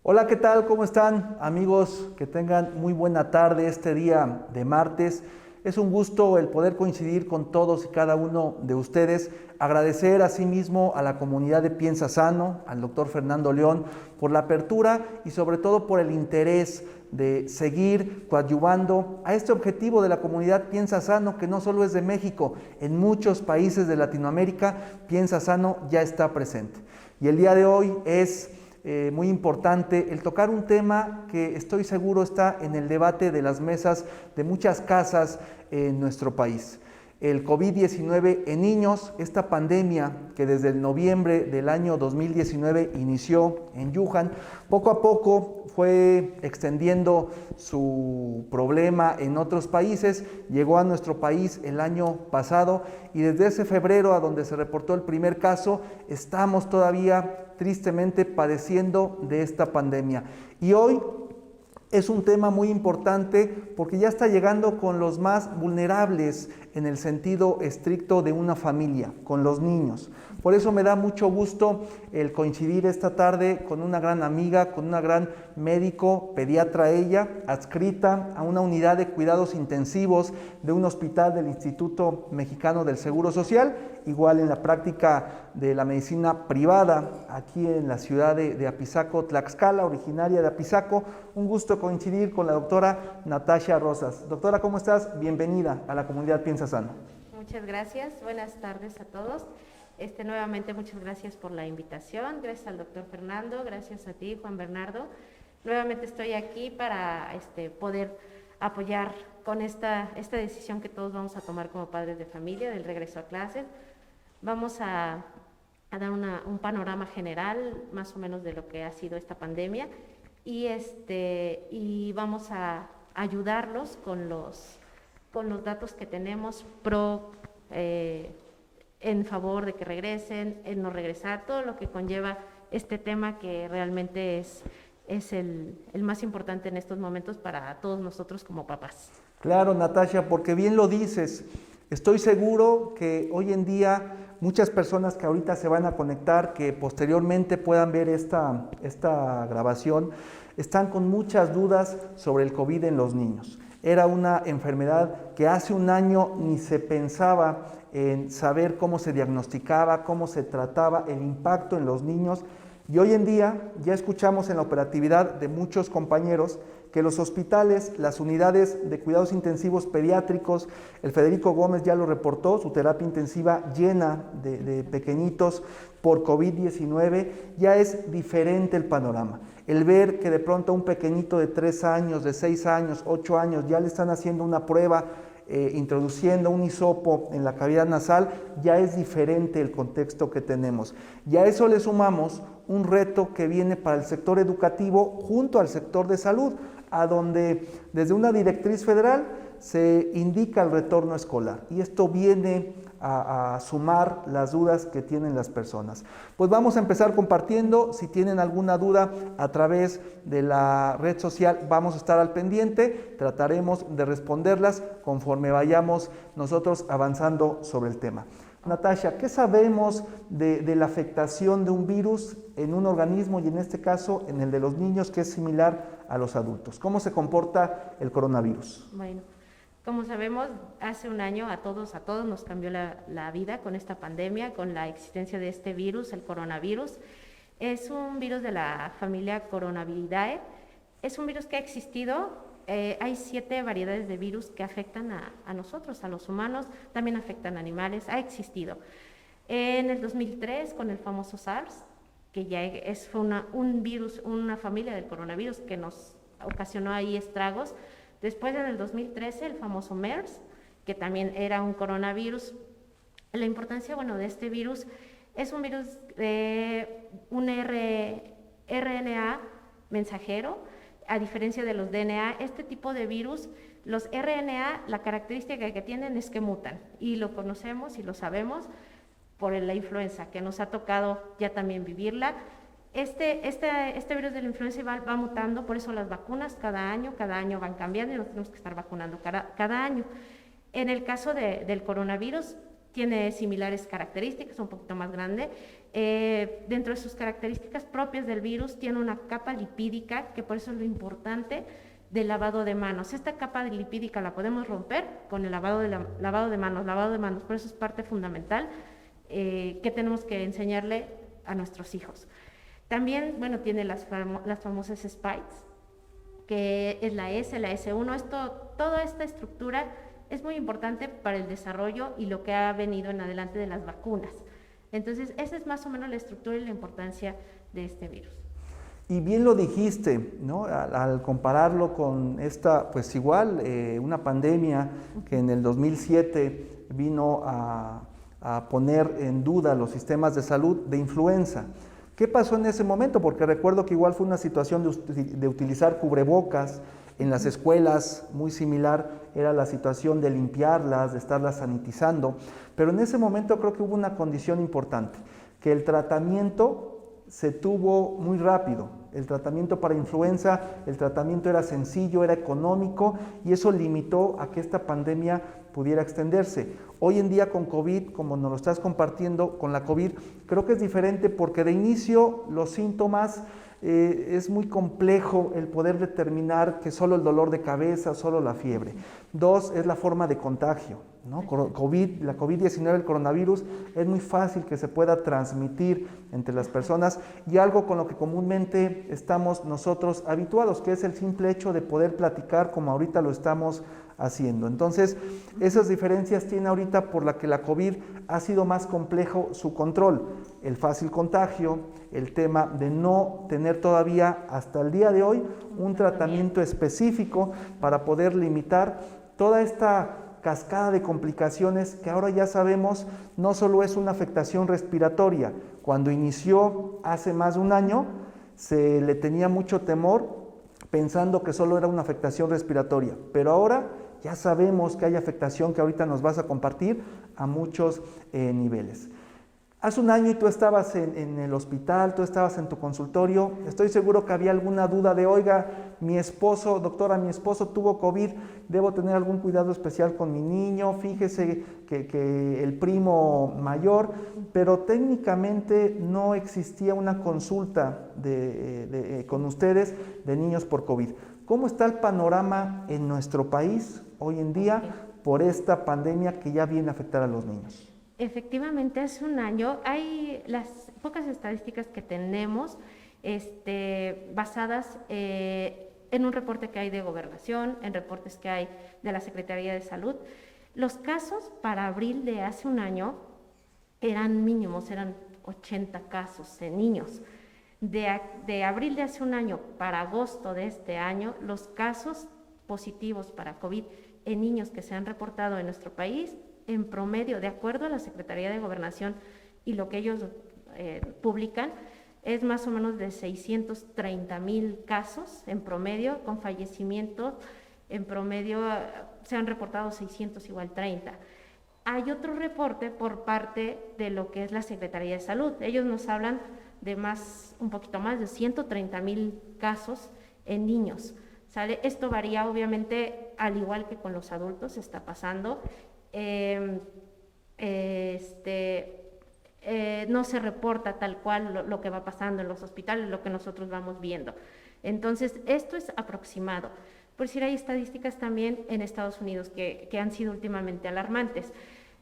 Hola, ¿qué tal? ¿Cómo están, amigos? Que tengan muy buena tarde este día de martes. Es un gusto el poder coincidir con todos y cada uno de ustedes. Agradecer asimismo a la comunidad de Piensa Sano, al doctor Fernando León, por la apertura y sobre todo por el interés de seguir coadyuvando a este objetivo de la comunidad Piensa Sano, que no solo es de México, en muchos países de Latinoamérica, Piensa Sano ya está presente. Y el día de hoy es muy importante el tocar un tema que estoy seguro está en el debate de las mesas de muchas casas en nuestro país. El COVID-19 en niños, esta pandemia que desde el noviembre del año 2019 inició en Wuhan, poco a poco fue extendiendo su problema en otros países, llegó a nuestro país el año pasado y desde ese febrero a donde se reportó el primer caso, estamos todavía tristemente padeciendo de esta pandemia. Y hoy es un tema muy importante porque ya está llegando con los más vulnerables en el sentido estricto de una familia, con los niños. Por eso me da mucho gusto el coincidir esta tarde con una gran amiga, con una gran médico, pediatra ella, adscrita a una unidad de cuidados intensivos de un hospital del Instituto Mexicano del Seguro Social, igual en la práctica de la medicina privada, aquí en la ciudad de Apizaco, Tlaxcala, originaria de Apizaco. Un gusto coincidir con la doctora Natasha Rosas. Doctora, ¿cómo estás? Bienvenida a la comunidad Piensa Sano. Muchas gracias, buenas tardes a todos. Nuevamente muchas gracias por la invitación, gracias al doctor Fernando, gracias a ti, Juan Bernardo. Nuevamente estoy aquí para poder apoyar con esta decisión que todos vamos a tomar como padres de familia del regreso a clases. Vamos a dar un panorama general más o menos de lo que ha sido esta pandemia y vamos a ayudarlos con los datos que tenemos en favor de que regresen, en no regresar, todo lo que conlleva este tema que realmente es el más importante en estos momentos para todos nosotros como papás. Claro, Natasha, porque bien lo dices. Estoy seguro que hoy en día muchas personas que ahorita se van a conectar, que posteriormente puedan ver esta grabación, están con muchas dudas sobre el COVID en los niños. Era una enfermedad que hace un año ni se pensaba en saber cómo se diagnosticaba, cómo se trataba, el impacto en los niños. Y hoy en día ya escuchamos en la operatividad de muchos compañeros que los hospitales, las unidades de cuidados intensivos pediátricos, el Federico Gómez ya lo reportó, su terapia intensiva llena de pequeñitos por COVID-19, ya es diferente el panorama. El ver que de pronto a un pequeñito de 3 años, de 6 años, 8 años, ya le están haciendo una prueba, introduciendo un hisopo en la cavidad nasal, ya es diferente el contexto que tenemos. Y a eso le sumamos un reto que viene para el sector educativo junto al sector de salud, a donde desde una directriz federal se indica el retorno escolar. Y esto viene a sumar las dudas que tienen las personas. Pues vamos a empezar compartiendo. Si tienen alguna duda a través de la red social, vamos a estar al pendiente. Trataremos de responderlas conforme vayamos nosotros avanzando sobre el tema. Natasha, ¿qué sabemos de la afectación de un virus en un organismo y en este caso en el de los niños, que es similar a los adultos? ¿Cómo se comporta el coronavirus? Bueno, como sabemos, hace un año a todos nos cambió la vida con esta pandemia, con la existencia de este virus, el coronavirus. Es un virus de la familia Coronaviridae. Es un virus que ha existido. Hay 7 variedades de virus que afectan a nosotros, a los humanos, también afectan a animales, ha existido. En el 2003, con el famoso SARS, que ya fue un virus, una familia del coronavirus que nos ocasionó ahí estragos. Después, en el 2013, el famoso MERS, que también era un coronavirus. La importancia, de este virus, es un virus de un RNA mensajero. A diferencia de los DNA, este tipo de virus, los RNA, la característica que tienen es que mutan, y lo conocemos y lo sabemos por la influenza, que nos ha tocado ya también vivirla. Este virus de la influenza va mutando, por eso las vacunas cada año van cambiando y nos tenemos que estar vacunando cada año. En el caso del coronavirus, tiene similares características, un poquito más grande. Dentro de sus características propias del virus, tiene una capa lipídica, que por eso es lo importante del lavado de manos. Esta capa lipídica la podemos romper con el lavado de manos, por eso es parte fundamental que tenemos que enseñarle a nuestros hijos. También, bueno, tiene las famosas spikes, que es la S1. Toda esta estructura es muy importante para el desarrollo y lo que ha venido en adelante de las vacunas. Entonces, esa es más o menos la estructura y la importancia de este virus. Y bien lo dijiste, ¿no? Al compararlo con esta, pues igual, una pandemia que en el 2007 vino a poner en duda los sistemas de salud de influenza. ¿Qué pasó en ese momento? Porque recuerdo que igual fue una situación de utilizar cubrebocas en las escuelas, muy similar era la situación de limpiarlas, de estarlas sanitizando, pero en ese momento creo que hubo una condición importante, que el tratamiento se tuvo muy rápido. El tratamiento para influenza, el tratamiento era sencillo, era económico y eso limitó a que esta pandemia pudiera extenderse. Hoy en día con COVID, como nos lo estás compartiendo con la COVID, creo que es diferente porque de inicio los síntomas es muy complejo el poder determinar que solo el dolor de cabeza, solo la fiebre. 2, es la forma de contagio, ¿no? La COVID-19, el coronavirus, es muy fácil que se pueda transmitir entre las personas y algo con lo que comúnmente estamos nosotros habituados, que es el simple hecho de poder platicar como ahorita lo estamos haciendo. Entonces, esas diferencias tiene ahorita por la que la COVID ha sido más complejo su control, el fácil contagio, el tema de no tener todavía hasta el día de hoy un tratamiento específico para poder limitar toda esta cascada de complicaciones que ahora ya sabemos no solo es una afectación respiratoria. Cuando inició hace más de un año se le tenía mucho temor pensando que solo era una afectación respiratoria, pero ahora ya sabemos que hay afectación que ahorita nos vas a compartir a muchos niveles. Hace un año y tú estabas en el hospital, tú estabas en tu consultorio, estoy seguro que había alguna duda de, oiga, mi esposo tuvo COVID, debo tener algún cuidado especial con mi niño, fíjese que el primo mayor, pero técnicamente no existía una consulta con ustedes de niños por COVID. ¿Cómo está el panorama en nuestro país hoy en día por esta pandemia que ya viene a afectar a los niños? Efectivamente, hace un año hay las pocas estadísticas que tenemos basadas en un reporte que hay de Gobernación, en reportes que hay de la Secretaría de Salud. Los casos para abril de hace un año eran mínimos, eran 80 casos en niños. De abril de hace un año para agosto de este año, los casos positivos para COVID en niños que se han reportado en nuestro país, en promedio, de acuerdo a la Secretaría de Gobernación y lo que ellos publican, es más o menos de 630,000 casos en promedio, con fallecimientos, en promedio se han reportado 630. Hay otro reporte por parte de lo que es la Secretaría de Salud. Ellos nos hablan de un poquito más de 130,000 casos en niños. ¿Sale? Esto varía obviamente, al igual que con los adultos, está pasando. No se reporta tal cual lo que va pasando en los hospitales, lo que nosotros vamos viendo. Entonces, esto es aproximado. Por decir, hay estadísticas también en Estados Unidos que han sido últimamente alarmantes.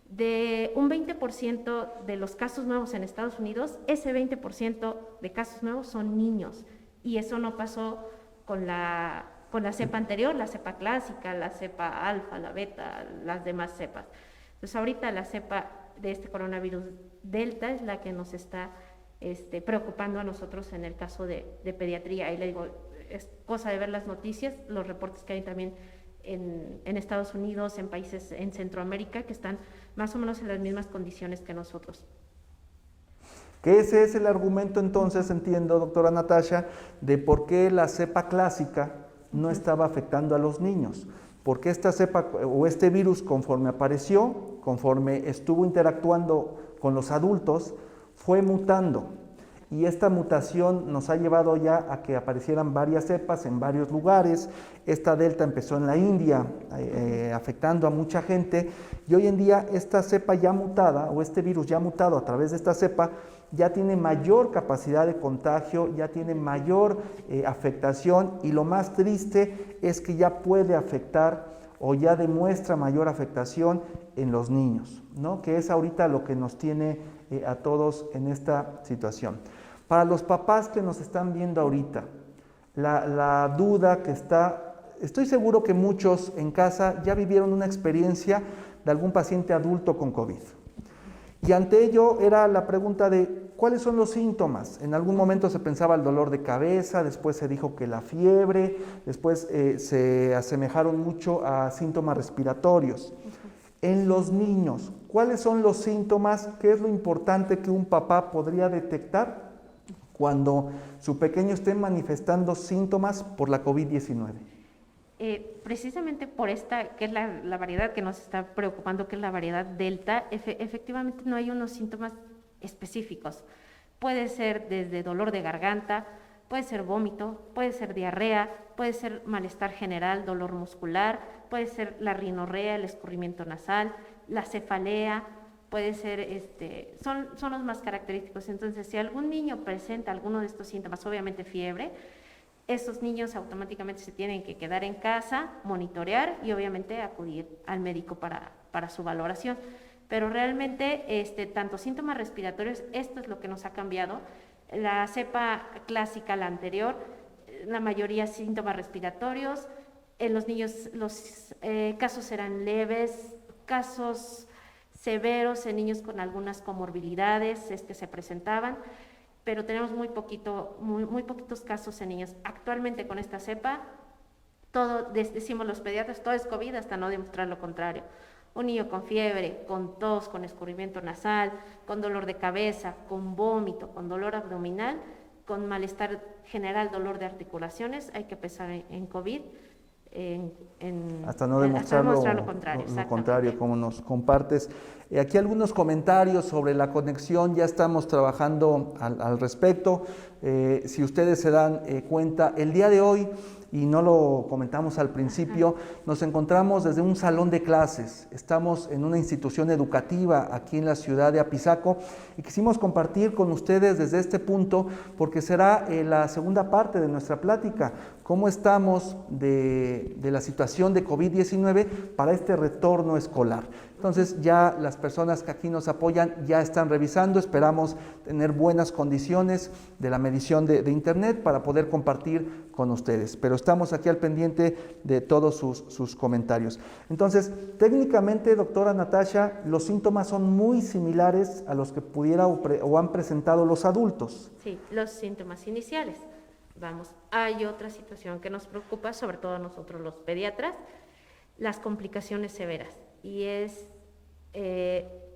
De un 20% de los casos nuevos en Estados Unidos, ese 20% de casos nuevos son niños. Y eso no pasó con la cepa anterior, la cepa clásica, la cepa alfa, la beta, las demás cepas. Entonces ahorita la cepa de este coronavirus delta es la que nos está preocupando a nosotros en el caso de pediatría. Ahí le digo, es cosa de ver las noticias, los reportes que hay también en Estados Unidos, en países en Centroamérica, que están más o menos en las mismas condiciones que nosotros. Que ese es el argumento entonces, entiendo, doctora Natasha, de por qué la cepa clásica no estaba afectando a los niños. Porque esta cepa o este virus, conforme apareció, conforme estuvo interactuando con los adultos, fue mutando. y esta mutación nos ha llevado ya a que aparecieran varias cepas en varios lugares. Esta delta empezó en la India, afectando a mucha gente, y hoy en día esta cepa ya mutada, o este virus ya mutado a través de esta cepa, ya tiene mayor capacidad de contagio, ya tiene mayor afectación, y lo más triste es que ya puede afectar o ya demuestra mayor afectación en los niños, ¿no? Que es ahorita lo que nos tiene a todos en esta situación. Para los papás que nos están viendo ahorita, la duda que está, estoy seguro que muchos en casa ya vivieron una experiencia de algún paciente adulto con COVID. Y ante ello era la pregunta de ¿cuáles son los síntomas? En algún momento se pensaba el dolor de cabeza, después se dijo que la fiebre, después se asemejaron mucho a síntomas respiratorios. En los niños, ¿cuáles son los síntomas? ¿Qué es lo importante que un papá podría detectar cuando su pequeño esté manifestando síntomas por la COVID-19? Precisamente por esta, que es la variedad que nos está preocupando, que es la variedad Delta, efectivamente no hay unos síntomas específicos. Puede ser desde dolor de garganta, puede ser vómito, puede ser diarrea, puede ser malestar general, dolor muscular, puede ser la rinorrea, el escurrimiento nasal, la cefalea, puede ser, son los más característicos. Entonces, si algún niño presenta alguno de estos síntomas, obviamente fiebre, esos niños automáticamente se tienen que quedar en casa, monitorear y obviamente acudir al médico para su valoración. Pero realmente, tanto síntomas respiratorios, esto es lo que nos ha cambiado. La cepa clásica, la anterior, la mayoría síntomas respiratorios. En los niños los casos eran leves, casos severos en niños con algunas comorbilidades se presentaban, pero tenemos muy poquitos casos en niños. Actualmente con esta cepa, decimos los pediatras, todo es COVID hasta no demostrar lo contrario. Un niño con fiebre, con tos, con escurrimiento nasal, con dolor de cabeza, con vómito, con dolor abdominal, con malestar general, dolor de articulaciones, hay que pensar en COVID. Hasta no demostrar lo contrario, como nos compartes. Aquí algunos comentarios sobre la conexión, ya estamos trabajando al respecto. Si ustedes se dan cuenta, el día de hoy, y no lo comentamos al principio, nos encontramos desde un salón de clases. Estamos en una institución educativa aquí en la ciudad de Apizaco y quisimos compartir con ustedes desde este punto porque será la segunda parte de nuestra plática, cómo estamos de la situación de COVID-19 para este retorno escolar. Entonces ya las personas que aquí nos apoyan ya están revisando, esperamos tener buenas condiciones de la medición de internet para poder compartir con ustedes, pero estamos aquí al pendiente de todos sus comentarios. Entonces, técnicamente, doctora Natasha, los síntomas son muy similares a los que pudiera o han presentado los adultos. Sí, los síntomas iniciales. Vamos, hay otra situación que nos preocupa, sobre todo a nosotros los pediatras, las complicaciones severas. Y es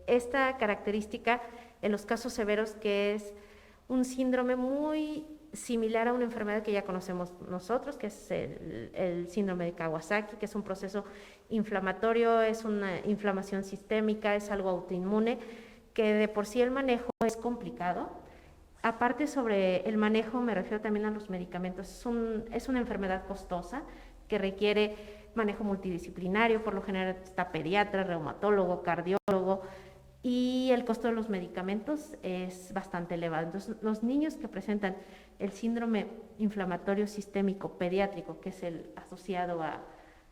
esta característica en los casos severos, que es un síndrome muy similar a una enfermedad que ya conocemos nosotros, que es el síndrome de Kawasaki, que es un proceso inflamatorio, es una inflamación sistémica, es algo autoinmune, que de por sí el manejo es complicado. Aparte, sobre el manejo me refiero también a los medicamentos. Es una enfermedad costosa que requiere manejo multidisciplinario, por lo general está pediatra, reumatólogo, cardiólogo, y el costo de los medicamentos es bastante elevado. Entonces, los niños que presentan el síndrome inflamatorio sistémico pediátrico, que es el asociado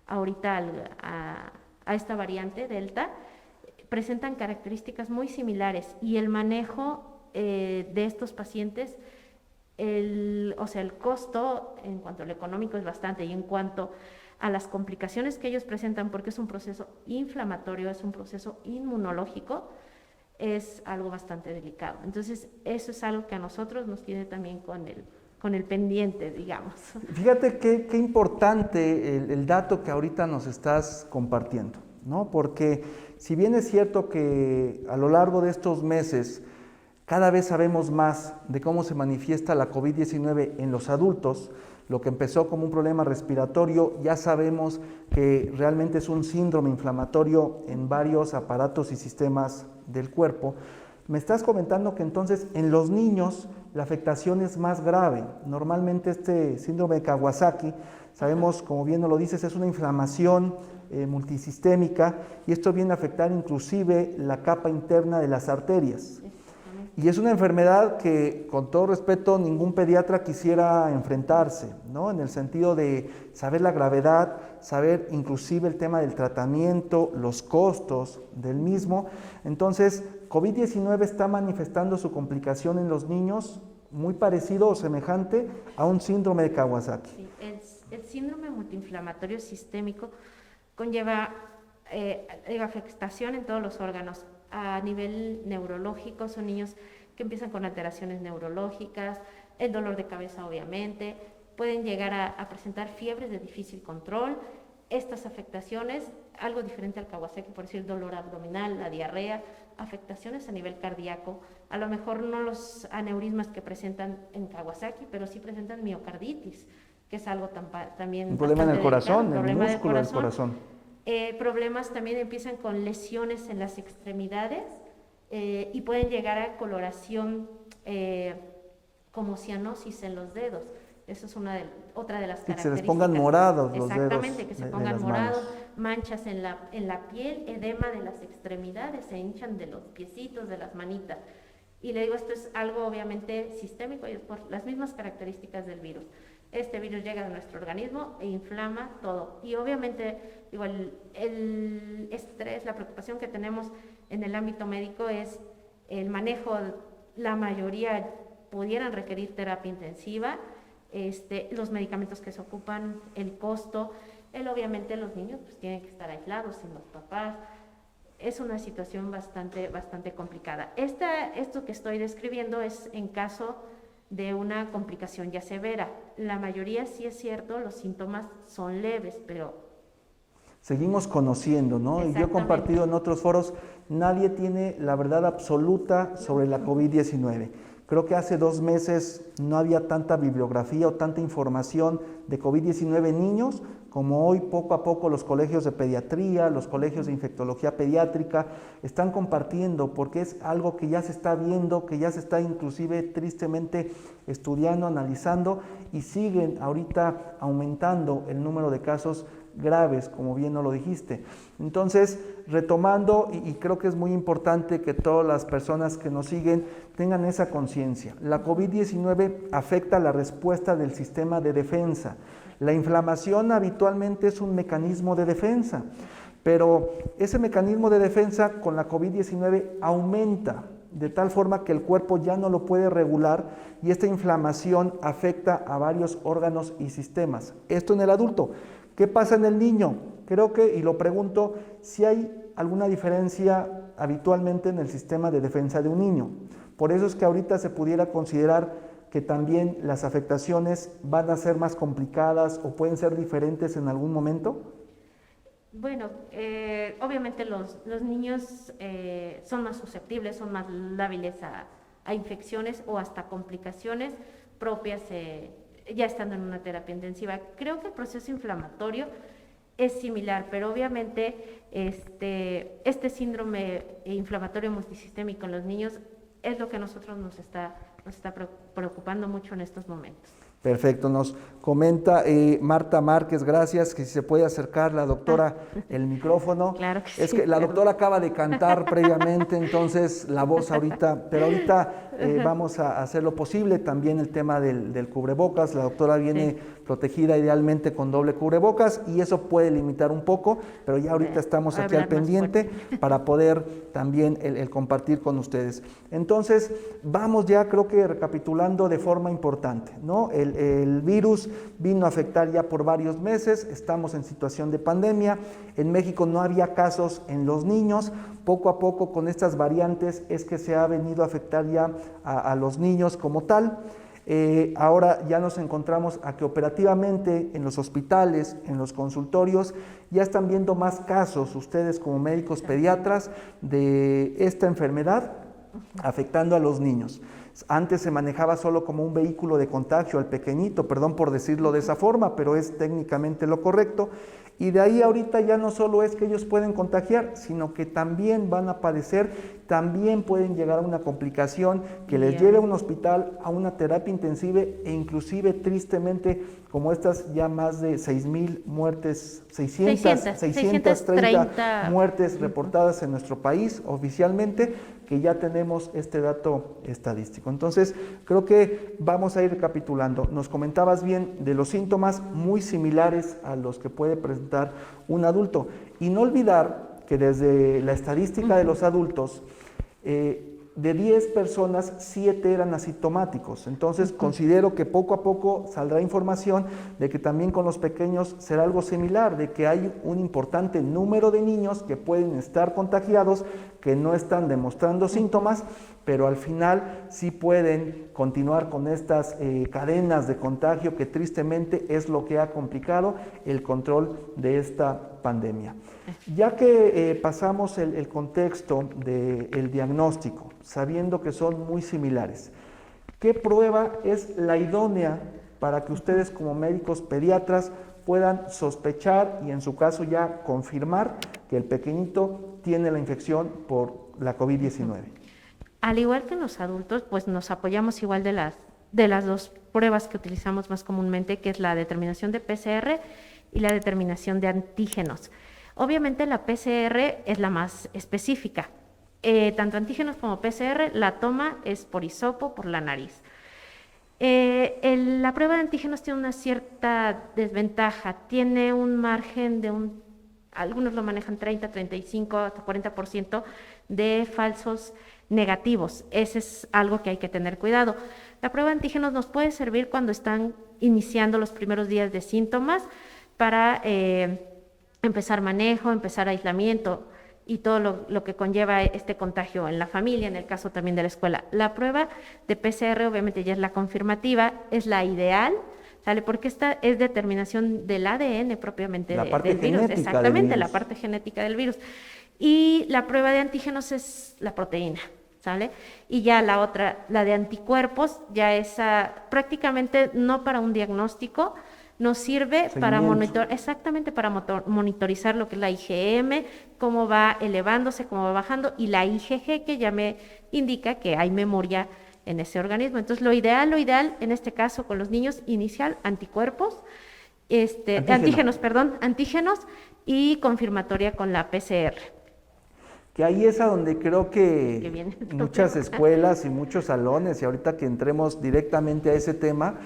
ahorita a esta variante Delta, presentan características muy similares, y el manejo de estos pacientes, el costo en cuanto a lo económico es bastante, y en cuanto a las complicaciones que ellos presentan, porque es un proceso inflamatorio, es un proceso inmunológico, es algo bastante delicado. Entonces, eso es algo que a nosotros nos tiene también con el pendiente, digamos. Fíjate qué importante el dato que ahorita nos estás compartiendo, ¿no? Porque si bien es cierto que a lo largo de estos meses cada vez sabemos más de cómo se manifiesta la COVID-19 en los adultos, lo que empezó como un problema respiratorio, ya sabemos que realmente es un síndrome inflamatorio en varios aparatos y sistemas del cuerpo. Me estás comentando que entonces en los niños la afectación es más grave. Normalmente este síndrome de Kawasaki, sabemos, como bien nos lo dices, es una inflamación multisistémica y esto viene a afectar inclusive la capa interna de las arterias. Y es una enfermedad que, con todo respeto, ningún pediatra quisiera enfrentarse, ¿no? En el sentido de saber la gravedad, saber inclusive el tema del tratamiento, los costos del mismo. Entonces, COVID-19 está manifestando su complicación en los niños muy parecido o semejante a un síndrome de Kawasaki. Sí, el síndrome multiinflamatorio sistémico conlleva afectación en todos los órganos. A nivel neurológico, son niños que empiezan con alteraciones neurológicas, el dolor de cabeza obviamente, pueden llegar a presentar fiebres de difícil control. Estas afectaciones, algo diferente al Kawasaki, por decir dolor abdominal, la diarrea, afectaciones a nivel cardíaco, a lo mejor no los aneurismas que presentan en Kawasaki, pero sí presentan miocarditis, que es algo también un problema en el corazón, en el músculo del corazón. Problemas también empiezan con lesiones en las extremidades y pueden llegar a coloración como cianosis en los dedos. Eso es otra de las características. Que se les pongan morados los dedos. Exactamente, que se pongan morados, manchas en la piel, edema de las extremidades, se hinchan de los piecitos, de las manitas. Y le digo, esto es algo obviamente sistémico y es por las mismas características del virus. Este virus llega a nuestro organismo e inflama todo. Y obviamente, digo, el estrés, la preocupación que tenemos en el ámbito médico es el manejo. La mayoría pudieran requerir terapia intensiva, los medicamentos que se ocupan, el costo. Obviamente los niños pues tienen que estar aislados sin los papás. Es una situación bastante complicada. Esto que estoy describiendo es en caso de una complicación ya severa. La mayoría, sí es cierto, los síntomas son leves, pero seguimos conociendo, ¿no? Y yo he compartido en otros foros, nadie tiene la verdad absoluta sobre la COVID-19. Creo que hace 2 meses no había tanta bibliografía o tanta información de COVID-19 en niños como hoy. Poco a poco los colegios de pediatría, los colegios de infectología pediátrica están compartiendo, porque es algo que ya se está viendo, que ya se está inclusive tristemente estudiando, analizando, y siguen ahorita aumentando el número de casos graves, como bien nos lo dijiste. Entonces, retomando, y creo que es muy importante que todas las personas que nos siguen tengan esa conciencia. La COVID-19 afecta la respuesta del sistema de defensa. La inflamación habitualmente es un mecanismo de defensa, pero ese mecanismo de defensa con la COVID-19 aumenta de tal forma que el cuerpo ya no lo puede regular y esta inflamación afecta a varios órganos y sistemas. Esto en el adulto. ¿Qué pasa en el niño? Creo que, y lo pregunto, si hay alguna diferencia habitualmente en el sistema de defensa de un niño. Por eso es que ahorita se pudiera considerar que también las afectaciones van a ser más complicadas o pueden ser diferentes en algún momento. Bueno, obviamente los niños son más susceptibles, son más lábiles a infecciones o hasta complicaciones propias ya estando en una terapia intensiva. Creo que el proceso inflamatorio es similar, pero obviamente este síndrome inflamatorio multisistémico en los niños es lo que a nosotros nos está preocupando mucho en estos momentos. Perfecto, nos comenta Marta Márquez, gracias, que si se puede acercar la doctora el micrófono. Claro que sí. Es que la doctora acaba de cantar previamente, entonces la voz ahorita, pero ahorita vamos a hacer lo posible. También el tema del cubrebocas, la doctora viene protegida idealmente con doble cubrebocas y eso puede limitar un poco, pero ya ahorita estamos aquí al pendiente para poder también el compartir con ustedes. Entonces, vamos ya creo que recapitulando de forma importante, ¿no? El virus vino a afectar ya por varios meses, estamos en situación de pandemia, en México no había casos en los niños, poco a poco con estas variantes es que se ha venido a afectar ya a los niños como tal. Ahora ya nos encontramos a que operativamente en los hospitales, en los consultorios, ya están viendo más casos ustedes como médicos pediatras de esta enfermedad afectando a los niños. Antes se manejaba solo como un vehículo de contagio al pequeñito, perdón por decirlo de esa forma, pero es técnicamente lo correcto. Y de ahí ahorita ya no solo es que ellos pueden contagiar, sino que también van a padecer, también pueden llegar a una complicación que les lleve a un hospital, a una terapia intensiva e inclusive tristemente como estas ya más de 6,000 muertes, 630 muertes reportadas en nuestro país oficialmente, que ya tenemos este dato estadístico. Entonces, creo que vamos a ir recapitulando. Nos comentabas bien de los síntomas muy similares a los que puede presentar un adulto. Y no olvidar que desde la estadística de los adultos, de 10 personas, 7 eran asintomáticos. Entonces, considero que poco a poco saldrá información de que también con los pequeños será algo similar, de que hay un importante número de niños que pueden estar contagiados, que no están demostrando síntomas, pero al final sí pueden continuar con estas cadenas de contagio que tristemente es lo que ha complicado el control de esta pandemia. Ya que pasamos el contexto del diagnóstico, sabiendo que son muy similares, ¿qué prueba es la idónea para que ustedes como médicos pediatras puedan sospechar y en su caso ya confirmar que el pequeñito tiene la infección por la COVID-19? Al igual que en los adultos, pues nos apoyamos igual de las dos pruebas que utilizamos más comúnmente, que es la determinación de PCR y la determinación de antígenos. Obviamente la PCR es la más específica. Tanto antígenos como PCR, la toma es por hisopo, por la nariz. La prueba de antígenos tiene una cierta desventaja, tiene un margen de algunos lo manejan 30, 35, hasta 40% de falsos negativos. Ese es algo que hay que tener cuidado. La prueba de antígenos nos puede servir cuando están iniciando los primeros días de síntomas para empezar manejo, empezar aislamiento y todo lo que conlleva este contagio en la familia, en el caso también de la escuela. La prueba de PCR obviamente ya es la confirmativa, es la ideal, ¿sale? Porque esta es determinación del ADN propiamente del virus, exactamente, la parte genética del virus. Y la prueba de antígenos es la proteína, ¿sale? Y ya la otra, la de anticuerpos, ya esa prácticamente no para un diagnóstico, nos sirve para monitorizar lo que es la IgM, cómo va elevándose, cómo va bajando, y la IgG, que ya me indica que hay memoria en ese organismo. Entonces, lo ideal en este caso con los niños, inicial, anticuerpos, antígenos y confirmatoria con la PCR. Que ahí es a donde creo que muchas escuelas y muchos salones, y ahorita que entremos directamente a ese tema,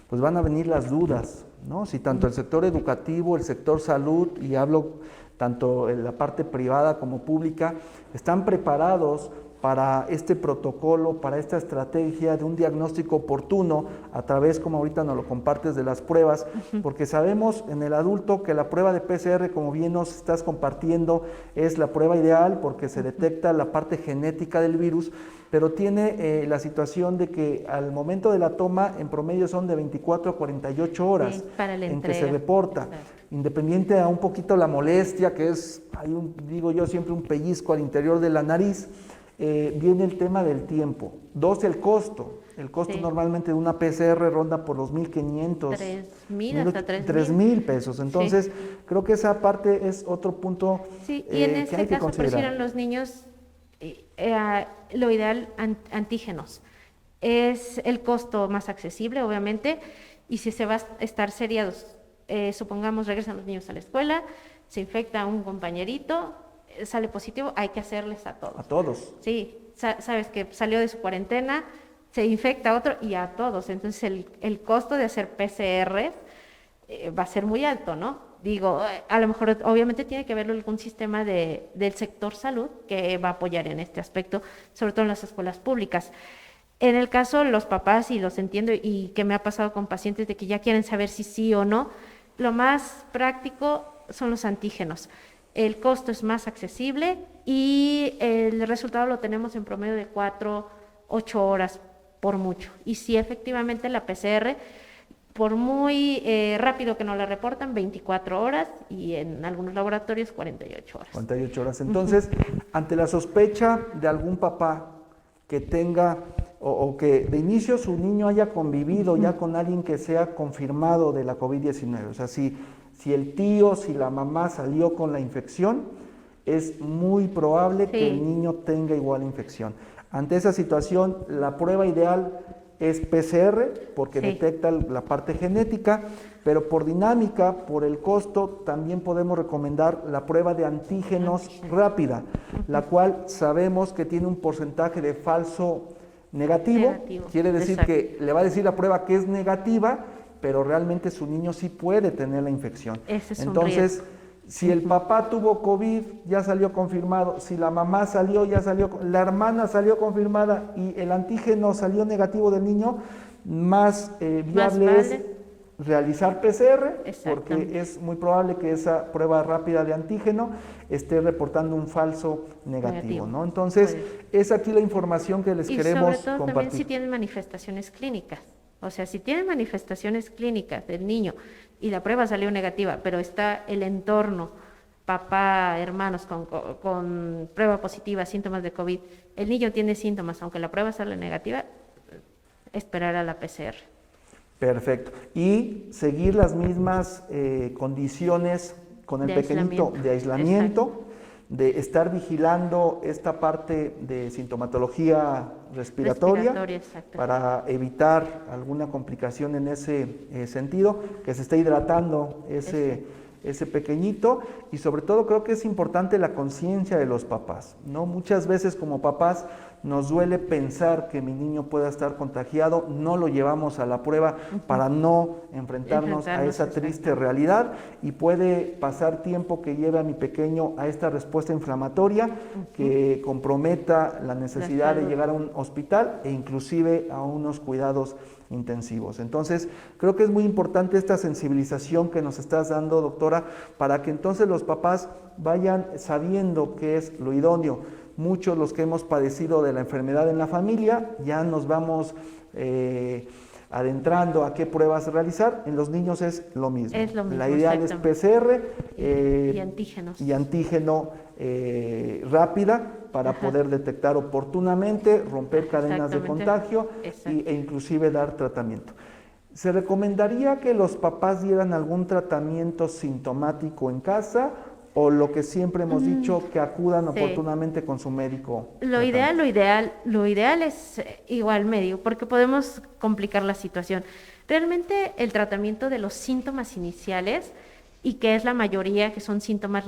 pues van a venir las dudas, ¿no? Si tanto el sector educativo, el sector salud, y hablo tanto en la parte privada como pública, están preparados para este protocolo, para esta estrategia de un diagnóstico oportuno a través, como ahorita nos lo compartes, de las pruebas, porque sabemos en el adulto que la prueba de PCR, como bien nos estás compartiendo, es la prueba ideal porque se detecta la parte genética del virus, pero tiene la situación de que al momento de la toma, en promedio son de 24 a 48 horas en que se reporta. Exacto. Independiente a un poquito la molestia, que es, digo yo siempre, un pellizco al interior de la nariz, viene el tema del tiempo. 2, el costo. El costo normalmente de una PCR ronda por los 1,500. 3,000 hasta 3,000. 3,000 pesos. Entonces, creo que esa parte es otro punto y en este caso prefieren los niños, lo ideal, antígenos. Es el costo más accesible, obviamente, y si se va a estar seriados, supongamos regresan los niños a la escuela, se infecta un compañerito, sale positivo, hay que hacerles a todos. A todos. Sí, sabes que salió de su cuarentena, se infecta otro y a todos. Entonces el costo de hacer PCR va a ser muy alto, ¿no? Digo, a lo mejor obviamente tiene que verlo algún sistema del sector salud que va a apoyar en este aspecto, sobre todo en las escuelas públicas. En el caso los papás, y los entiendo, y que me ha pasado con pacientes de que ya quieren saber si sí o no, lo más práctico son los antígenos. El costo es más accesible y el resultado lo tenemos en promedio de 4-8 horas por mucho. Y sí, efectivamente la PCR, por muy rápido que nos la reportan, 24 horas y en algunos laboratorios 48 horas. 48 horas. Entonces, ante la sospecha de algún papá que tenga o que de inicio su niño haya convivido ya con alguien que sea confirmado de la COVID-19, o sea, si si el tío, si la mamá salió con la infección, es muy probable que el niño tenga igual infección. Ante esa situación, la prueba ideal es PCR, porque detecta la parte genética, pero por dinámica, por el costo, también podemos recomendar la prueba de antígenos rápida, la cual sabemos que tiene un porcentaje de falso negativo. Quiere decir que le va a decir la prueba que es negativa, pero realmente su niño sí puede tener la infección. Entonces, si el papá tuvo COVID, ya salió confirmado. Si la mamá salió, ya salió. La hermana salió confirmada y el antígeno salió negativo del niño, más viable es realizar PCR, porque es muy probable que esa prueba rápida de antígeno esté reportando un falso negativo, ¿no? Entonces, es aquí la información que les queremos sobre todo compartir. También si tienen manifestaciones clínicas. O sea, si tienen manifestaciones clínicas del niño y la prueba salió negativa, pero está el entorno, papá, hermanos con prueba positiva, síntomas de COVID, el niño tiene síntomas, aunque la prueba sale negativa, esperar a la PCR. Perfecto. Y seguir las mismas condiciones con el pequeñito de aislamiento, de estar vigilando esta parte de sintomatología respiratoria para evitar alguna complicación en ese sentido, que se esté hidratando ese pequeñito, y sobre todo creo que es importante la conciencia de los papás, ¿no? Muchas veces como papás nos duele pensar que mi niño pueda estar contagiado, no lo llevamos a la prueba para no enfrentarnos a esa triste realidad, y puede pasar tiempo que lleve a mi pequeño a esta respuesta inflamatoria que comprometa la necesidad de llegar a un hospital e inclusive a unos cuidados intensivos. Entonces, creo que es muy importante esta sensibilización que nos estás dando, doctora, para que entonces los papás vayan sabiendo qué es lo idóneo. Muchos, los que hemos padecido de la enfermedad en la familia, ya nos vamos adentrando a qué pruebas realizar. En los niños es lo mismo. La ideal es PCR y antígeno rápida para poder detectar oportunamente, romper cadenas de contagio e inclusive dar tratamiento. ¿Se recomendaría que los papás dieran algún tratamiento sintomático en casa, o lo que siempre hemos dicho, que acudan oportunamente con su médico? Lo ideal es igual médico, porque podemos complicar la situación. Realmente el tratamiento de los síntomas iniciales, y que es la mayoría, que son síntomas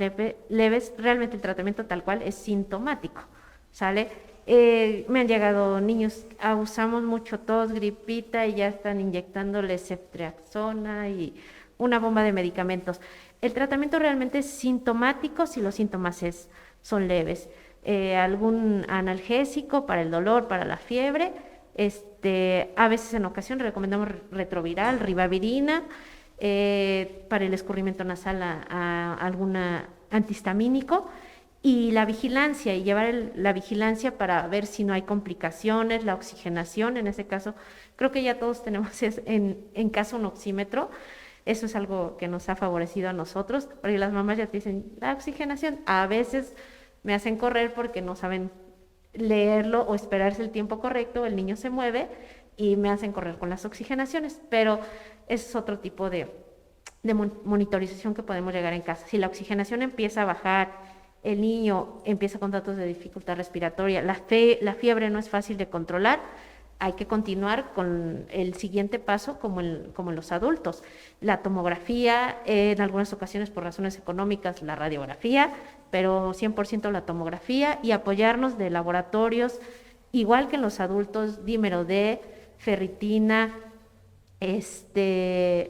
leves, realmente el tratamiento tal cual es sintomático, ¿sale? Me han llegado niños, usamos mucho tos, gripita, y ya están inyectándoles ceftriaxona y una bomba de medicamentos. El tratamiento realmente es sintomático si los síntomas son leves. Algún analgésico para el dolor, para la fiebre. A veces en ocasión recomendamos retroviral, ribavirina, para el escurrimiento nasal algún antihistamínico. Y la vigilancia, y llevar la vigilancia para ver si no hay complicaciones, la oxigenación, en ese caso, creo que ya todos tenemos en casa un oxímetro. Eso es algo que nos ha favorecido a nosotros, porque las mamás ya te dicen, la oxigenación, a veces me hacen correr porque no saben leerlo o esperarse el tiempo correcto, el niño se mueve y me hacen correr con las oxigenaciones, pero ese es otro tipo de monitorización que podemos llegar en casa. Si la oxigenación empieza a bajar, el niño empieza con datos de dificultad respiratoria, la fiebre no es fácil de controlar, hay que continuar con el siguiente paso como en los adultos. La tomografía, en algunas ocasiones por razones económicas, la radiografía, pero 100% la tomografía, y apoyarnos de laboratorios, igual que en los adultos, dímero D, ferritina,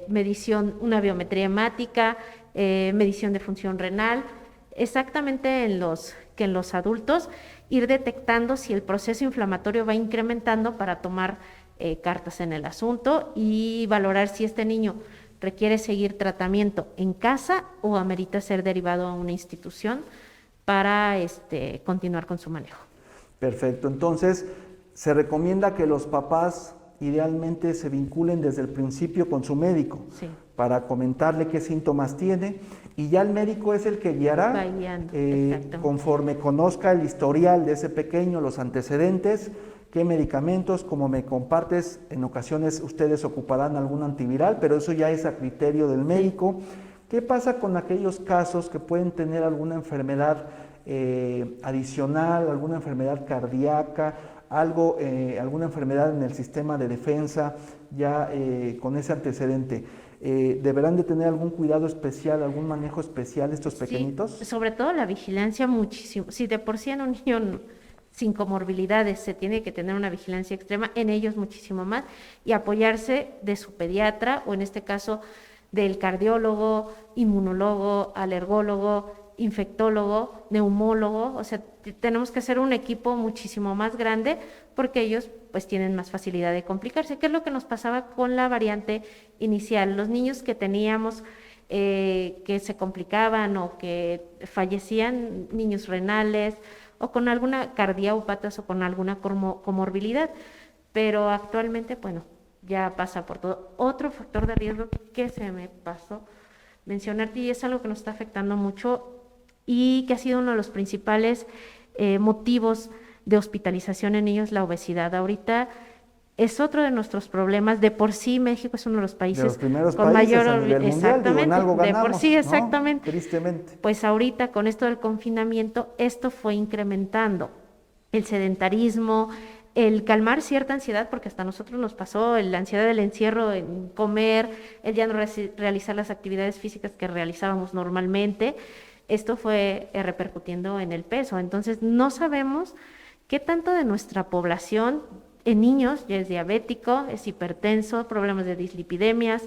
medición, una biometría hemática, medición de función renal, exactamente en los adultos, ir detectando si el proceso inflamatorio va incrementando para tomar cartas en el asunto y valorar si este niño requiere seguir tratamiento en casa o amerita ser derivado a una institución para continuar con su manejo. Perfecto. Entonces, se recomienda que los papás idealmente se vinculen desde el principio con su médico para comentarle qué síntomas tiene, y ya el médico es el que guiará conforme conozca el historial de ese pequeño, los antecedentes, qué medicamentos. Como me compartes, en ocasiones ustedes ocuparán algún antiviral, pero eso ya es a criterio del médico, ¿Qué pasa con aquellos casos que pueden tener alguna enfermedad adicional, alguna enfermedad cardíaca, alguna enfermedad en el sistema de defensa, ya con ese antecedente? ¿Deberán de tener algún cuidado especial, algún manejo especial estos pequeñitos? Sí, sobre todo la vigilancia muchísimo. Si de por sí en un niño sin comorbilidades se tiene que tener una vigilancia extrema, en ellos muchísimo más, y apoyarse de su pediatra, o en este caso del cardiólogo, inmunólogo, alergólogo, infectólogo, neumólogo. O sea, tenemos que hacer un equipo muchísimo más grande, porque ellos pues tienen más facilidad de complicarse. ¿Qué es lo que nos pasaba con la variante inicial? Los niños que teníamos que se complicaban o que fallecían, niños renales o con alguna cardiópatas o con alguna comorbilidad, pero actualmente, bueno, ya pasa por todo. Otro factor de riesgo que se me pasó mencionarte, y es algo que nos está afectando mucho y que ha sido uno de los principales motivos de hospitalización en niños, la obesidad. Ahorita es otro de nuestros problemas. De por sí México es uno de los países con mayor a nivel mundial, digo, en algo ganamos, de por sí, exactamente, ¿no? Tristemente. Pues ahorita con esto del confinamiento, esto fue incrementando el sedentarismo, el calmar cierta ansiedad, porque hasta a nosotros nos pasó la ansiedad del encierro, en comer, el ya no realizar las actividades físicas que realizábamos normalmente. Esto fue repercutiendo en el peso. Entonces no sabemos qué tanto de nuestra población en niños ya es diabético, es hipertenso, problemas de dislipidemias.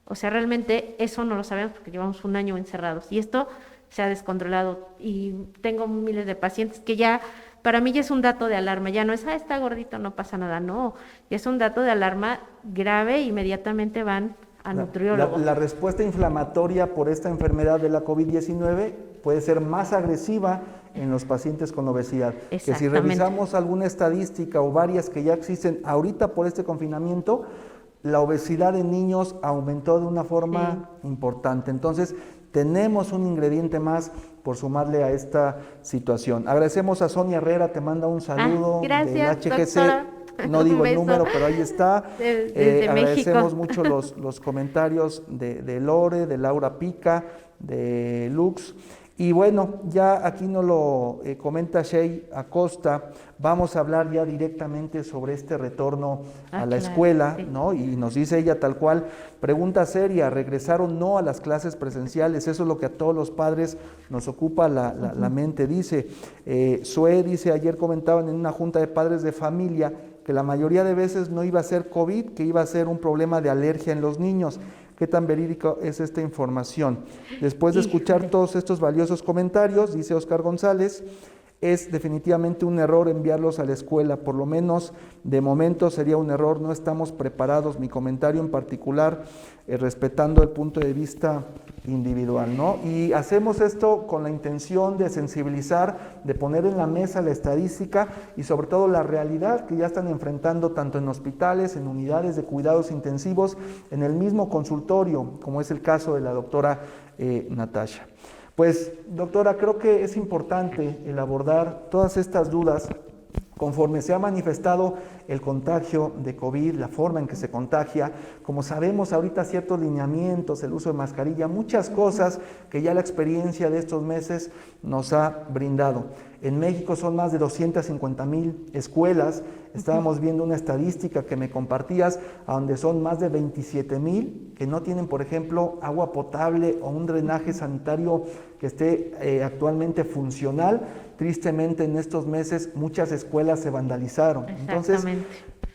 O sea, realmente eso no lo sabemos porque llevamos un año encerrados y esto se ha descontrolado, y tengo miles de pacientes que ya, para mí ya es un dato de alarma, ya no es, está gordito, no pasa nada, no, ya es un dato de alarma grave, inmediatamente van a nutriólogo. La respuesta inflamatoria por esta enfermedad de la COVID-19 puede ser más agresiva en los pacientes con obesidad. Que si revisamos alguna estadística o varias que ya existen ahorita por este confinamiento, la obesidad en niños aumentó de una forma importante. Entonces, tenemos un ingrediente más por sumarle a esta situación. Agradecemos a Sonia Herrera, te manda un saludo gracias, del HGC. Doctora. No digo el número, pero ahí está. Desde agradecemos México. mucho los comentarios de Lore, de Laura Pica, de Lux. Y bueno, ya aquí nos lo comenta Shey Acosta, vamos a hablar ya directamente sobre este retorno a la escuela, ¿no? Y nos dice ella tal cual, pregunta seria, ¿regresar o no a las clases presenciales? Eso es lo que a todos los padres nos ocupa la mente. Dice, Sue dice, ayer comentaban en una junta de padres de familia que la mayoría de veces no iba a ser COVID, que iba a ser un problema de alergia en los niños. ¿Qué tan verídico es esta información? Después de escuchar todos estos valiosos comentarios, dice Oscar González, es definitivamente un error enviarlos a la escuela, por lo menos de momento sería un error, no estamos preparados, mi comentario en particular, respetando el punto de vista individual, ¿no? Y hacemos esto con la intención de sensibilizar, de poner en la mesa la estadística y sobre todo la realidad que ya están enfrentando tanto en hospitales, en unidades de cuidados intensivos, en el mismo consultorio, como es el caso de la doctora Natasha. Pues, doctora, creo que es importante el abordar todas estas dudas conforme se ha manifestado el contagio de COVID, la forma en que se contagia. Como sabemos ahorita ciertos lineamientos, el uso de mascarilla, muchas cosas que ya la experiencia de estos meses nos ha brindado. En México son más de 250,000 escuelas. Estábamos viendo una estadística que me compartías, a donde son más de 27,000 que no tienen, por ejemplo, agua potable o un drenaje sanitario que esté actualmente funcional. Tristemente, en estos meses muchas escuelas se vandalizaron. Entonces,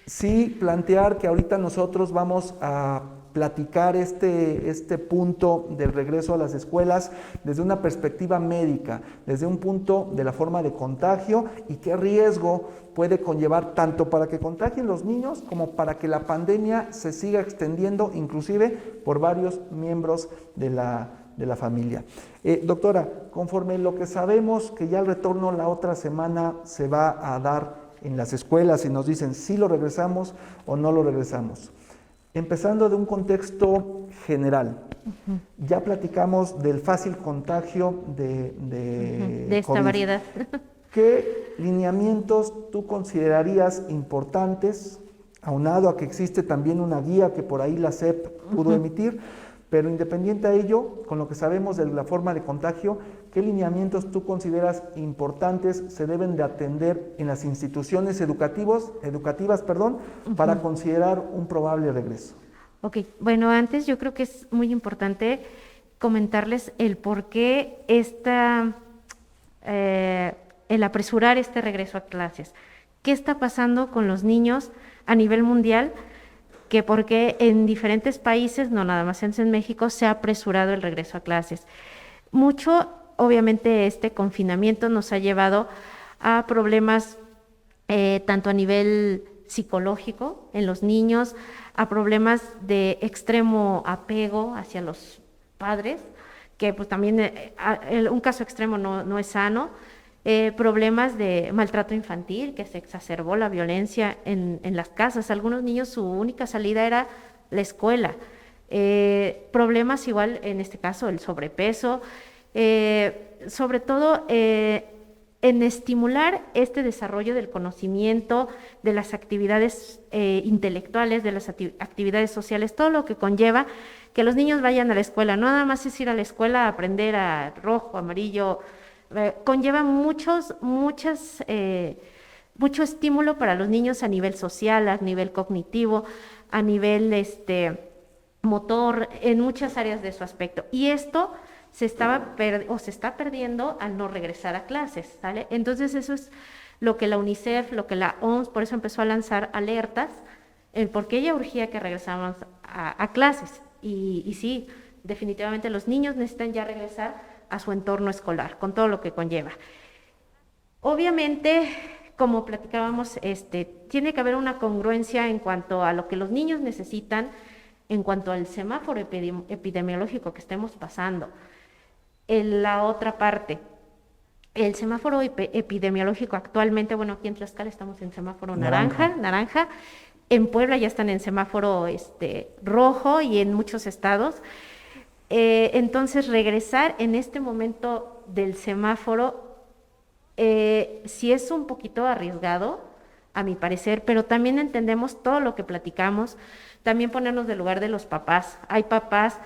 sí plantear que ahorita nosotros vamos a platicar este punto del regreso a las escuelas desde una perspectiva médica, desde un punto de la forma de contagio y qué riesgo puede conllevar tanto para que contagien los niños como para que la pandemia se siga extendiendo, inclusive por varios miembros de la familia. Doctora, conforme lo que sabemos que ya el retorno la otra semana se va a dar en las escuelas y nos dicen si lo regresamos o no lo regresamos. Empezando de un contexto general, ya platicamos del fácil contagio de esta COVID. variedad. ¿Qué lineamientos tú considerarías importantes, aunado a que existe también una guía que por ahí la SEP pudo emitir, Pero independiente a ello, con lo que sabemos de la forma de contagio, ¿qué lineamientos tú consideras importantes se deben de atender en las instituciones educativas, para considerar un probable regreso? Ok, bueno, antes yo creo que es muy importante comentarles el por qué el apresurar este regreso a clases. ¿Qué está pasando con los niños a nivel mundial? Que porque en diferentes países, no nada más en México, se ha apresurado el regreso a clases. Mucho, obviamente, este confinamiento nos ha llevado a problemas tanto a nivel psicológico en los niños, a problemas de extremo apego hacia los padres, que pues también un caso extremo no es sano, problemas de maltrato infantil, que se exacerbó la violencia en las casas. Algunos niños su única salida era la escuela. Problemas igual, en este caso, el sobrepeso, sobre todo en estimular este desarrollo del conocimiento, de las actividades intelectuales, de las actividades sociales, todo lo que conlleva que los niños vayan a la escuela. No nada más es ir a la escuela a aprender a rojo, amarillo, conlleva mucho estímulo para los niños a nivel social, a nivel cognitivo, a nivel motor, en muchas áreas de su aspecto. Y esto se está perdiendo al no regresar a clases, ¿sale? Entonces eso es lo que la UNICEF, lo que la OMS, por eso empezó a lanzar alertas, porque ella urgía que regresáramos a clases. Y sí, definitivamente los niños necesitan ya regresar a su entorno escolar, con todo lo que conlleva. Obviamente, como platicábamos, tiene que haber una congruencia en cuanto a lo que los niños necesitan, en cuanto al semáforo epidemiológico que estemos pasando. En la otra parte, el semáforo epidemiológico actualmente, bueno, aquí en Tlaxcala estamos en semáforo naranja. En Puebla ya están en semáforo rojo y en muchos estados. Entonces, regresar en este momento del semáforo sí es un poquito arriesgado, a mi parecer, pero también entendemos todo lo que platicamos, también ponernos del lugar de los papás. Hay papás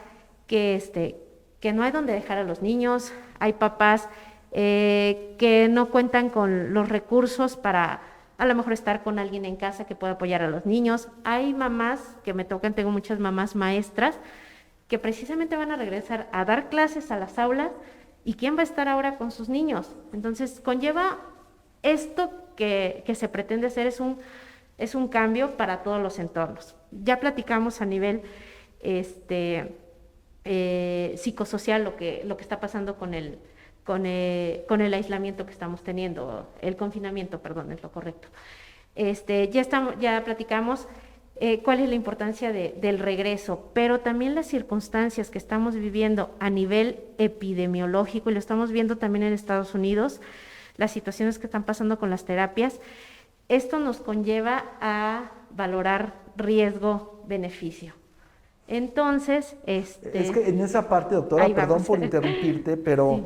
que no hay donde dejar a los niños, hay papás que no cuentan con los recursos para a lo mejor estar con alguien en casa que pueda apoyar a los niños. Hay mamás que me tocan, tengo muchas mamás maestras, que precisamente van a regresar a dar clases a las aulas, ¿y quién va a estar ahora con sus niños? Entonces, conlleva esto que se pretende hacer, es un cambio para todos los entornos. Ya platicamos a nivel psicosocial lo que está pasando con el aislamiento que estamos teniendo, el confinamiento, perdón, es lo correcto. Ya platicamos cuál es la importancia del regreso, pero también las circunstancias que estamos viviendo a nivel epidemiológico, y lo estamos viendo también en Estados Unidos, las situaciones que están pasando con las terapias. Esto nos conlleva a valorar riesgo-beneficio. Entonces, Es que en esa parte, doctora, perdón por interrumpirte, pero sí,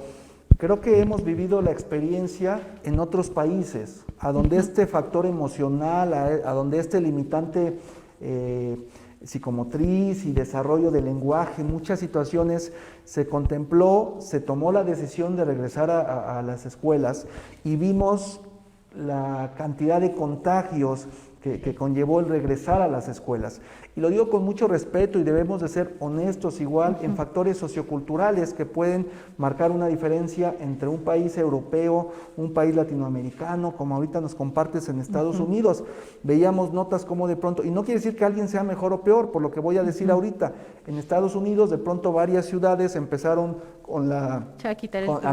creo que hemos vivido la experiencia en otros países, a donde este factor emocional, a donde este limitante psicomotriz y desarrollo del lenguaje, en muchas situaciones se contempló, se tomó la decisión de regresar a las escuelas y vimos la cantidad de contagios que conllevó el regresar a las escuelas. Y lo digo con mucho respeto y debemos de ser honestos igual en factores socioculturales que pueden marcar una diferencia entre un país europeo, un país latinoamericano, como ahorita nos compartes en Estados Unidos. Veíamos notas como de pronto, y no quiere decir que alguien sea mejor o peor, por lo que voy a decir ahorita, en Estados Unidos de pronto varias ciudades empezaron a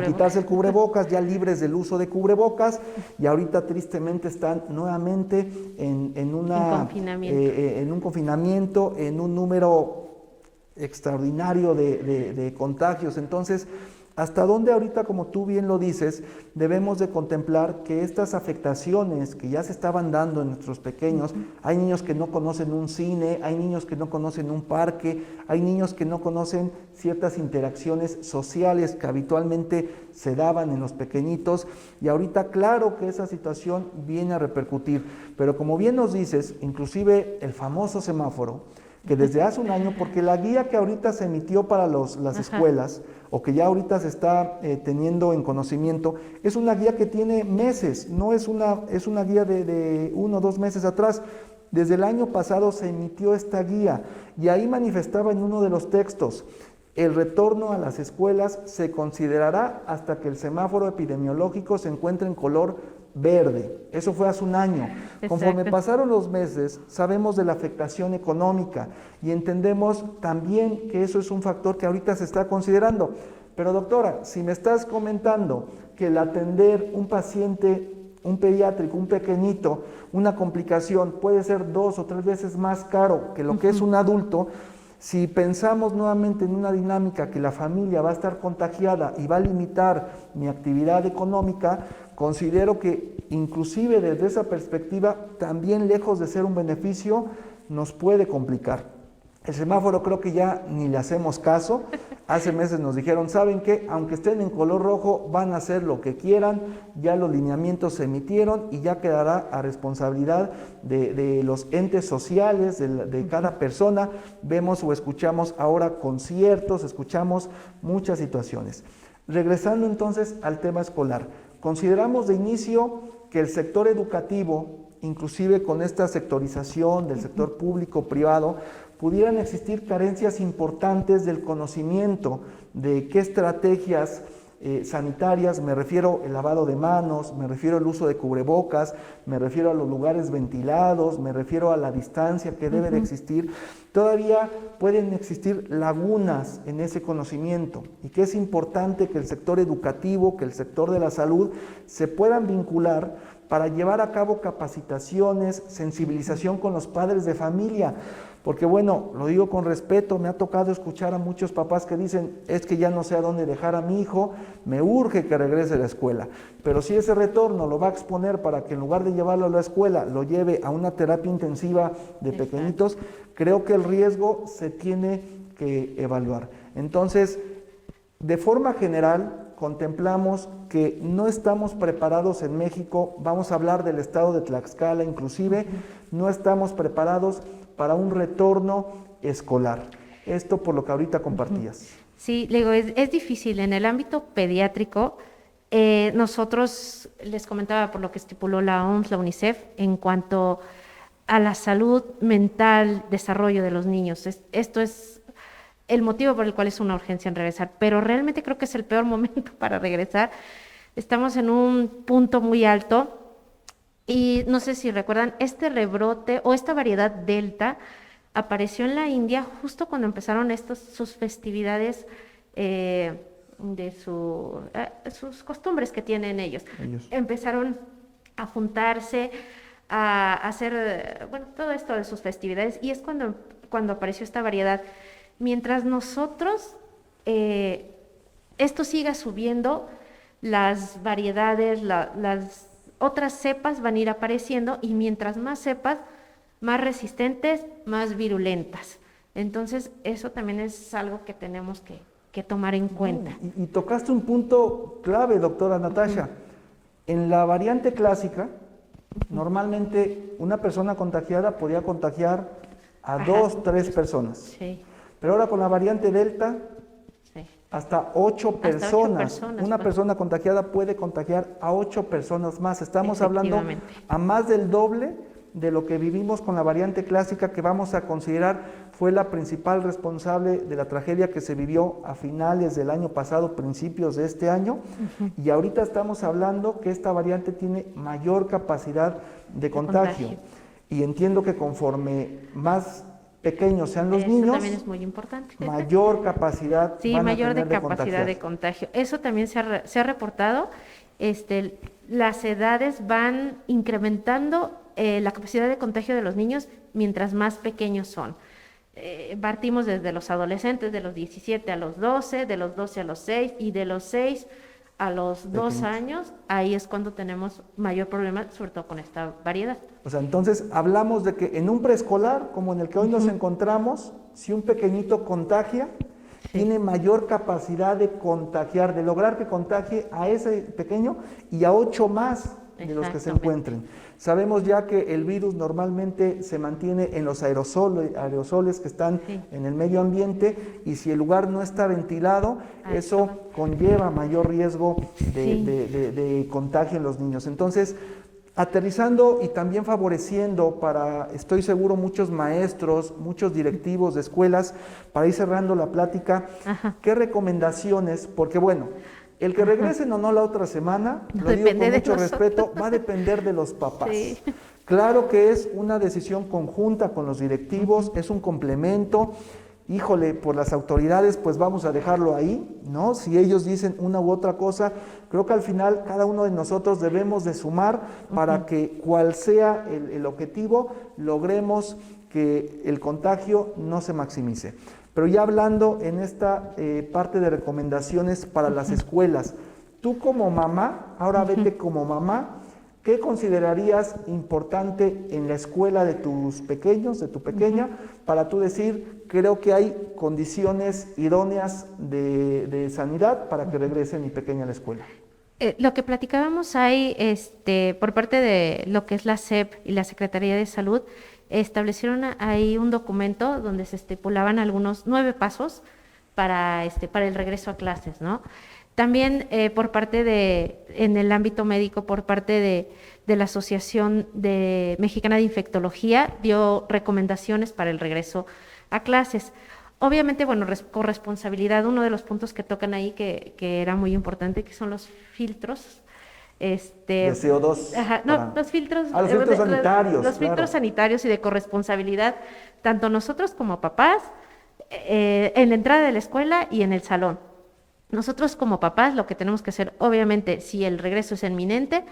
quitarse el cubrebocas, ya libres del uso de cubrebocas, y ahorita tristemente están nuevamente en un confinamiento, en un número extraordinario de contagios. Entonces, ¿hasta dónde ahorita, como tú bien lo dices, debemos de contemplar que estas afectaciones que ya se estaban dando en nuestros pequeños, hay niños que no conocen un cine, hay niños que no conocen un parque, hay niños que no conocen ciertas interacciones sociales que habitualmente se daban en los pequeñitos, y ahorita claro que esa situación viene a repercutir, pero como bien nos dices, inclusive el famoso semáforo que desde hace un año, porque la guía que ahorita se emitió para las escuelas, o que ya ahorita se está teniendo en conocimiento, es una guía que tiene meses, no es una guía de 1 o 2 meses atrás. Desde el año pasado se emitió esta guía y ahí manifestaba en uno de los textos: el retorno a las escuelas se considerará hasta que el semáforo epidemiológico se encuentre en color verde. Eso fue hace un año. Exacto. Conforme pasaron los meses, sabemos de la afectación económica y entendemos también que eso es un factor que ahorita se está considerando. Pero doctora, si me estás comentando que el atender un paciente, un pediátrico, un pequeñito, una complicación puede ser 2 o 3 veces más caro que lo que es un adulto, si pensamos nuevamente en una dinámica que la familia va a estar contagiada y va a limitar mi actividad económica, considero que inclusive desde esa perspectiva, también lejos de ser un beneficio, nos puede complicar. El semáforo creo que ya ni le hacemos caso. Hace meses nos dijeron, ¿saben qué? Aunque estén en color rojo, van a hacer lo que quieran, ya los lineamientos se emitieron y ya quedará a responsabilidad de los entes sociales, de cada persona. Vemos o escuchamos ahora conciertos, escuchamos muchas situaciones. Regresando entonces al tema escolar, consideramos de inicio que el sector educativo, inclusive con esta sectorización del sector público-privado, pudieran existir carencias importantes del conocimiento de qué estrategias sanitarias, me refiero al lavado de manos, me refiero al uso de cubrebocas, me refiero a los lugares ventilados, me refiero a la distancia que debe de existir. Todavía pueden existir lagunas en ese conocimiento y que es importante que el sector educativo, que el sector de la salud se puedan vincular para llevar a cabo capacitaciones, sensibilización con los padres de familia. Porque bueno, lo digo con respeto, me ha tocado escuchar a muchos papás que dicen, es que ya no sé a dónde dejar a mi hijo, me urge que regrese a la escuela. Pero si ese retorno lo va a exponer para que en lugar de llevarlo a la escuela, lo lleve a una terapia intensiva de pequeñitos, creo que el riesgo se tiene que evaluar. Entonces, de forma general, contemplamos que no estamos preparados en México, vamos a hablar del estado de Tlaxcala inclusive, no estamos preparados para un retorno escolar. Esto por lo que ahorita compartías. Sí, le digo, es difícil. En el ámbito pediátrico, nosotros, les comentaba por lo que estipuló la OMS, la UNICEF, en cuanto a la salud mental, desarrollo de los niños. Esto es el motivo por el cual es una urgencia en regresar, pero realmente creo que es el peor momento para regresar. Estamos en un punto muy alto. Y no sé si recuerdan, este rebrote o esta variedad Delta apareció en la India justo cuando empezaron sus festividades de sus costumbres que tienen ellos. Empezaron a juntarse, a hacer, todo esto de sus festividades, y es cuando apareció esta variedad. Mientras nosotros, esto siga subiendo, las variedades, las otras cepas van a ir apareciendo, y mientras más cepas, más resistentes, más virulentas. Entonces, eso también es algo que tenemos que tomar en cuenta. Y tocaste un punto clave, doctora Natasha. En la variante clásica, normalmente una persona contagiada podía contagiar a 2, 3 personas. Sí. Pero ahora con la variante Delta, hasta 8 personas. Una persona contagiada puede contagiar a 8 personas más. Estamos hablando a más del doble de lo que vivimos con la variante clásica, que vamos a considerar fue la principal responsable de la tragedia que se vivió a finales del año pasado, principios de este año. Y ahorita estamos hablando que esta variante tiene mayor capacidad de contagio. Y entiendo que conforme más pequeños sean los niños, también es muy importante. Mayor capacidad mayor de capacidad de contagio. Eso también se ha reportado. Las edades van incrementando la capacidad de contagio de los niños mientras más pequeños son. Partimos desde los adolescentes, de los 17 a los 12, de los 12 a los 6, y de los 6 a los 2 años, ahí es cuando tenemos mayor problema, sobre todo con esta variedad. O sea, entonces hablamos de que en un preescolar, como en el que hoy nos encontramos, si un pequeñito contagia, tiene mayor capacidad de contagiar, de lograr que contagie a ese pequeño y a 8 más. de los que se Exactamente. encuentren. Sabemos ya que el virus normalmente se mantiene en los aerosoles que están Sí. en el medio ambiente, y si el lugar no está ventilado, eso Exactamente. conlleva mayor riesgo Sí. de contagio en los niños. Entonces, aterrizando y también favoreciendo para, estoy seguro, muchos maestros, muchos directivos de escuelas, para ir cerrando la plática, Ajá. ¿qué recomendaciones? Porque bueno, el que regresen o no la otra semana, No lo digo depende con de mucho nosotros. respeto, va a depender de los papás. Sí. Claro que es una decisión conjunta con los directivos, es un complemento. Híjole, por las autoridades, pues vamos a dejarlo ahí, ¿no? Si ellos dicen una u otra cosa, creo que al final cada uno de nosotros debemos de sumar para que cual sea el objetivo, logremos que el contagio no se maximice. Pero ya hablando en esta parte de recomendaciones para las escuelas, tú como mamá, ahora vete como mamá, ¿qué considerarías importante en la escuela de tus pequeños, de tu pequeña, para tú decir, creo que hay condiciones idóneas de sanidad para que regrese mi pequeña a la escuela? Lo que platicábamos hay, por parte de lo que es la SEP y la Secretaría de Salud, establecieron ahí un documento donde se estipulaban algunos 9 pasos para el regreso a clases, ¿no? También por parte en el ámbito médico, por parte de la Asociación Mexicana de Infectología, dio recomendaciones para el regreso a clases. Obviamente, bueno, corresponsabilidad, uno de los puntos que tocan ahí que era muy importante, que son los filtros. De CO2. Ajá, no, los filtros. Los filtros sanitarios. Los filtros claro. sanitarios y de corresponsabilidad, tanto nosotros como papás, en la entrada de la escuela y en el salón. Nosotros como papás lo que tenemos que hacer, obviamente, si el regreso es inminente,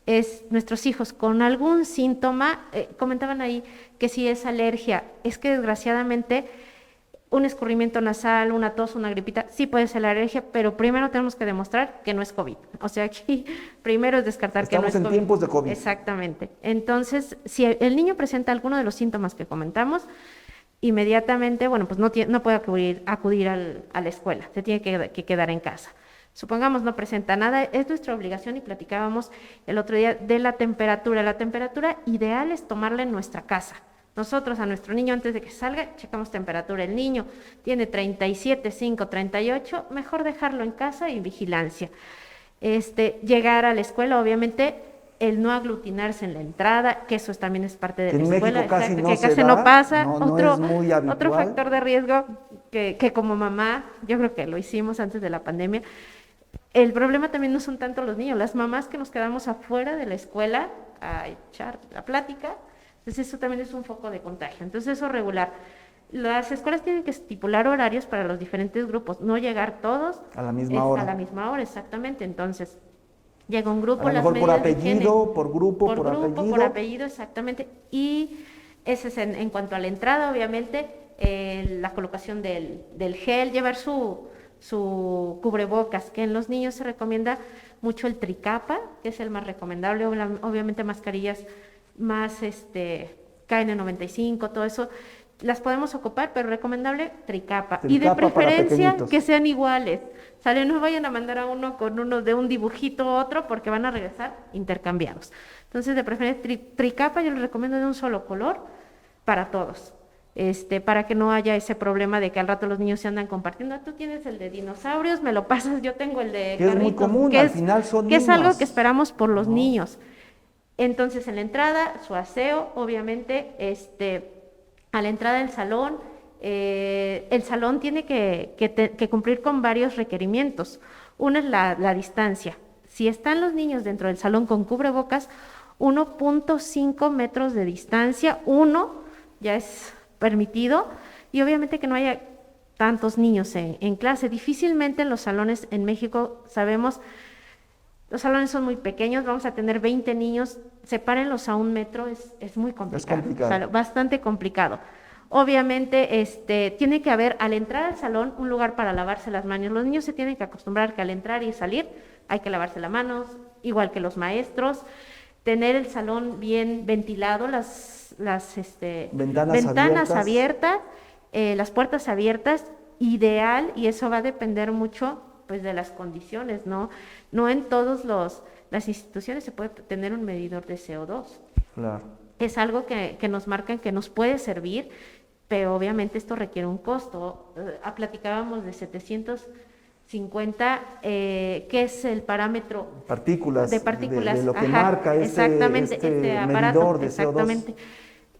es nuestros hijos con algún síntoma, comentaban ahí que si es alergia, es que desgraciadamente un escurrimiento nasal, una tos, una gripita, sí puede ser la alergia, pero primero tenemos que demostrar que no es COVID. O sea, aquí primero es descartar que no es COVID. Estamos en tiempos de COVID. Exactamente. Entonces, si el niño presenta alguno de los síntomas que comentamos, inmediatamente, bueno, pues no puede acudir a la escuela, se tiene que quedar en casa. Supongamos no presenta nada, es nuestra obligación, y platicábamos el otro día de la temperatura. La temperatura ideal es tomarla en nuestra casa. Nosotros a nuestro niño antes de que salga, checamos temperatura. El niño tiene 37,5, 38, mejor dejarlo en casa y vigilancia. Llegar a la escuela, obviamente, el no aglutinarse en la entrada, que eso también es parte de la escuela. En México casi no que se casi da, no pasa. no es muy habitual. Otro factor de riesgo que como mamá, yo creo que lo hicimos antes de la pandemia. El problema también no son tanto los niños, las mamás que nos quedamos afuera de la escuela a echar la plática, entonces eso también es un foco de contagio. Entonces eso regular. Las escuelas tienen que estipular horarios para los diferentes grupos, no llegar todos a la misma hora. A la misma hora, exactamente. Entonces llega un grupo, a lo las mejor por medidas de higiene, apellido, por grupo, por apellido, exactamente. Y ese es en cuanto a la entrada, obviamente, la colocación del gel, llevar su cubrebocas, que en los niños se recomienda mucho el tricapa, que es el más recomendable, obviamente mascarillas más KN95, todo eso, las podemos ocupar, pero recomendable tricapa y de preferencia que sean iguales, ¿sale? No vayan a mandar a uno con uno de un dibujito a otro, porque van a regresar intercambiados. Entonces, de preferencia tricapa yo les recomiendo de un solo color para todos. Para que no haya ese problema de que al rato los niños se andan compartiendo. Tú tienes el de dinosaurios, me lo pasas, yo tengo el de carritos. Es muy común, al final son niños. Que es algo que esperamos por los niños. Entonces, en la entrada, su aseo, obviamente, a la entrada del salón, el salón tiene que cumplir con varios requerimientos. Uno es la distancia. Si están los niños dentro del salón con cubrebocas, 1.5 metros de distancia, ya es permitido, y obviamente que no haya tantos niños en clase. Difícilmente en los salones en México, sabemos, los salones son muy pequeños, vamos a tener 20 niños, sepárenlos a 1 metro, es muy complicado. Es complicado. O sea, bastante complicado. Obviamente, tiene que haber al entrar al salón un lugar para lavarse las manos. Los niños se tienen que acostumbrar que al entrar y salir hay que lavarse las manos, igual que los maestros. Tener el salón bien ventilado, las ventanas abiertas, las puertas abiertas, ideal, y eso va a depender mucho pues de las condiciones, ¿no? No en todos las instituciones se puede tener un medidor de CO2. Claro. Es algo que nos marcan que nos puede servir, pero obviamente esto requiere un costo. Platicábamos de 750, que es el parámetro Partículas, de partículas, de lo que ajá, marca exactamente, este aparato, medidor de exactamente. CO2.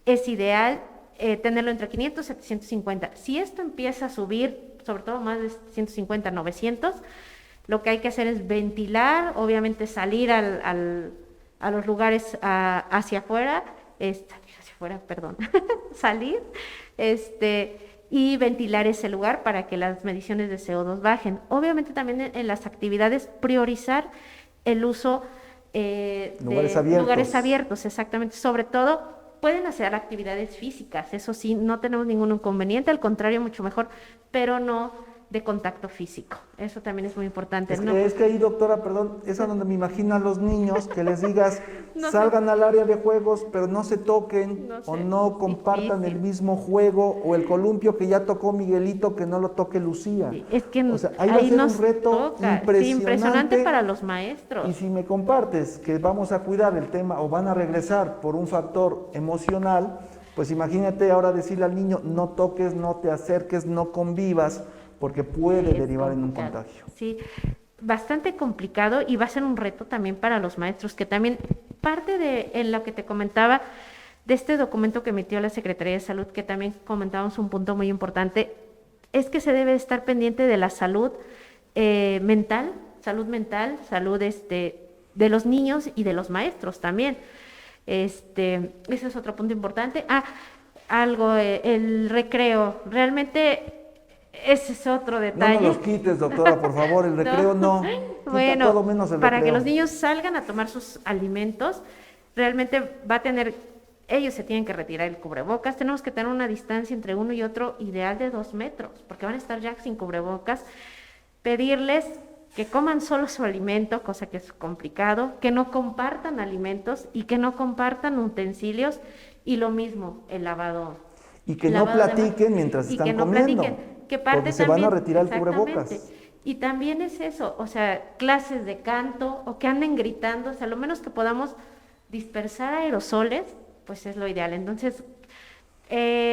Es ideal tenerlo entre 500 y 750. Si esto empieza a subir, sobre todo más de 150, 900, lo que hay que hacer es ventilar, obviamente salir a los lugares hacia afuera, perdón, salir, y ventilar ese lugar para que las mediciones de CO2 bajen. Obviamente también en las actividades priorizar el uso de lugares abiertos, exactamente. Sobre todo pueden hacer actividades físicas, eso sí, no tenemos ningún inconveniente, al contrario, mucho mejor, pero no de contacto físico. Eso también es muy importante. Es que ahí, doctora, perdón, es a donde me imagino a los niños que les digas, no salgan al área de juegos, pero no se toquen, o no compartan el mismo juego, o el columpio que ya tocó Miguelito, que no lo toque Lucía. Es que o sea, ahí va a ser un reto impresionante para los maestros. Y si me compartes que vamos a cuidar el tema, o van a regresar por un factor emocional, pues imagínate ahora decirle al niño, no toques, no te acerques, no convivas, porque puede derivar en un contagio. Sí, bastante complicado, y va a ser un reto también para los maestros, que también parte en lo que te comentaba de este documento que emitió la Secretaría de Salud, que también comentábamos un punto muy importante, es que se debe estar pendiente de la salud mental, salud de los niños y de los maestros también. Ese es otro punto importante. El recreo, realmente ese es otro detalle. No nos los quites, doctora, por favor, el recreo no. Bueno, todo menos el para recreo. que los niños salgan a tomar sus alimentos, realmente ellos se tienen que retirar el cubrebocas, tenemos que tener una distancia entre uno y otro ideal de 2 metros, porque van a estar ya sin cubrebocas. Pedirles que coman solo su alimento, cosa que es complicado, que no compartan alimentos y que no compartan utensilios, y lo mismo, el lavado. Y que no platiquen mientras están comiendo. Porque se van a retirar el cubrebocas. Y también es eso, o sea, clases de canto, o que anden gritando, o sea, lo menos que podamos dispersar aerosoles, pues es lo ideal. Entonces,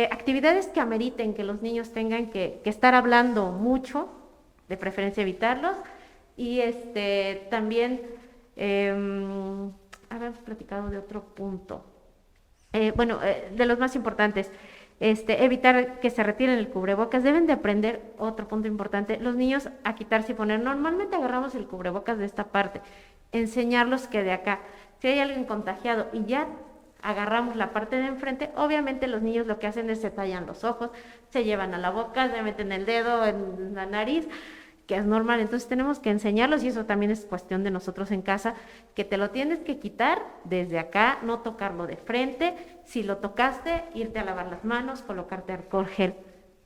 actividades que ameriten que los niños tengan que estar hablando mucho, de preferencia evitarlos, y también, habíamos platicado de otro punto, de los más importantes, evitar que se retiren el cubrebocas. Deben de aprender, otro punto importante, los niños a quitarse y poner. Normalmente agarramos el cubrebocas de esta parte, enseñarlos que de acá, si hay alguien contagiado y ya agarramos la parte de enfrente, obviamente los niños lo que hacen es se tallan los ojos, se llevan a la boca, se meten el dedo en la nariz, que es normal. Entonces tenemos que enseñarlos, y eso también es cuestión de nosotros en casa, que te lo tienes que quitar desde acá, no tocarlo de frente. Si lo tocaste, irte a lavar las manos, colocarte alcohol gel,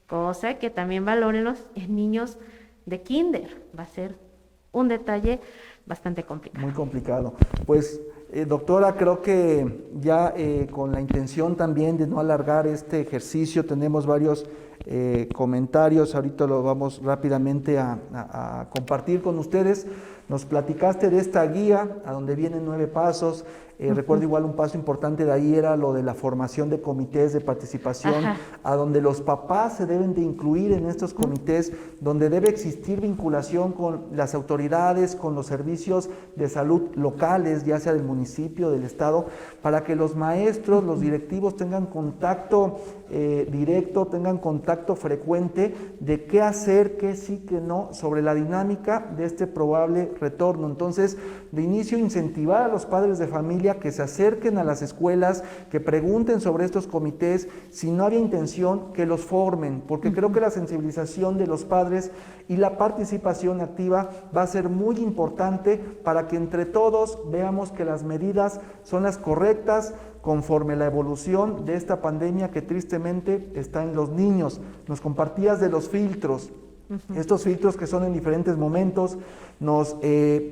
cosa que también valórenlos en niños de kinder. Va a ser un detalle bastante complicado. Muy complicado. Pues, doctora, creo que ya con la intención también de no alargar este ejercicio, tenemos varios comentarios, ahorita lo vamos rápidamente a compartir con ustedes. Nos platicaste de esta guía, a donde vienen 9 pasos. Recuerdo igual un paso importante de ahí era lo de la formación de comités de participación, a donde los papás se deben de incluir en estos comités, donde debe existir vinculación con las autoridades, con los servicios de salud locales, ya sea del municipio, del estado, para que los maestros, los directivos tengan contacto directo, tengan contacto frecuente de qué hacer, qué sí, qué no, sobre la dinámica de este probable retorno. Entonces, de inicio, incentivar a los padres de familia que se acerquen a las escuelas, que pregunten sobre estos comités, si no había intención, que los formen, porque creo que la sensibilización de los padres y la participación activa va a ser muy importante para que entre todos veamos que las medidas son las correctas conforme la evolución de esta pandemia que tristemente está en los niños. Nos compartías de los filtros. Estos filtros que son en diferentes momentos, nos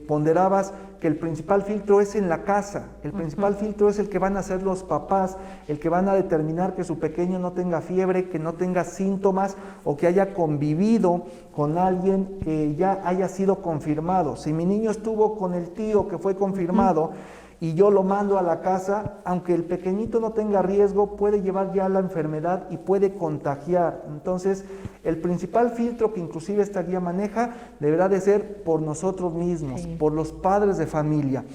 ponderabas que el principal filtro es en la casa, el principal filtro es el que van a hacer los papás, el que van a determinar que su pequeño no tenga fiebre, que no tenga síntomas o que haya convivido con alguien que ya haya sido confirmado. Si mi niño estuvo con el tío que fue confirmado, y yo lo mando a la casa, aunque el pequeñito no tenga riesgo, puede llevar ya la enfermedad y puede contagiar. Entonces, el principal filtro que inclusive esta guía maneja deberá de ser por nosotros mismos, por los padres de familia.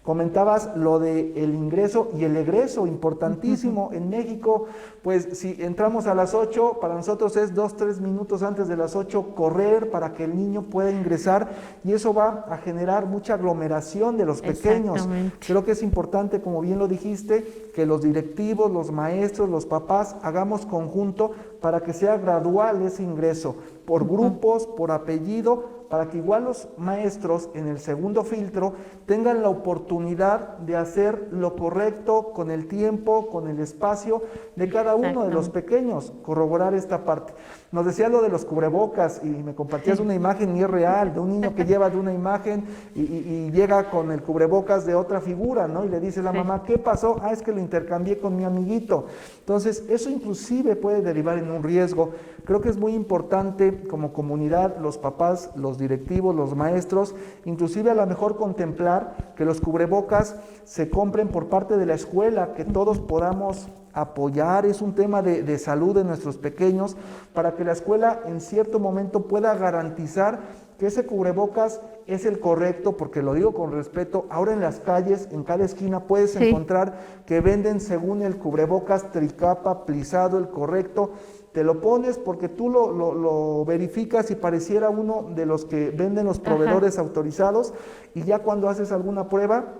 Comentabas lo del ingreso y el egreso, importantísimo. En México, pues si entramos a las 8, para nosotros es 2-3 minutos antes de las 8 correr para que el niño pueda ingresar, y eso va a generar mucha aglomeración de los pequeños. Creo que es importante, como bien lo dijiste, que los directivos, los maestros, los papás hagamos conjunto para que sea gradual ese ingreso, por grupos, por apellido, para que igual los maestros en el segundo filtro tengan la oportunidad de hacer lo correcto con el tiempo, con el espacio de cada uno de los pequeños, corroborar esta parte. Nos decía lo de los cubrebocas y me compartías una imagen y es real, de un niño que lleva de una imagen y llega con el cubrebocas de otra figura, ¿no? Y le dice la mamá, ¿qué pasó? Ah, es que lo intercambié con mi amiguito. Entonces, eso inclusive puede derivar en un riesgo. Creo que es muy importante como comunidad, los papás, los directivos, los maestros, inclusive a lo mejor contemplar que los cubrebocas se compren por parte de la escuela, que todos podamos apoyar, es un tema de salud de nuestros pequeños, para que la escuela en cierto momento pueda garantizar que ese cubrebocas es el correcto, porque lo digo con respeto. Ahora en las calles, en cada esquina puedes encontrar que venden según el cubrebocas tricapa, plisado, el correcto. Te lo pones porque tú lo verificas y pareciera uno de los que venden los proveedores autorizados, y ya cuando haces alguna prueba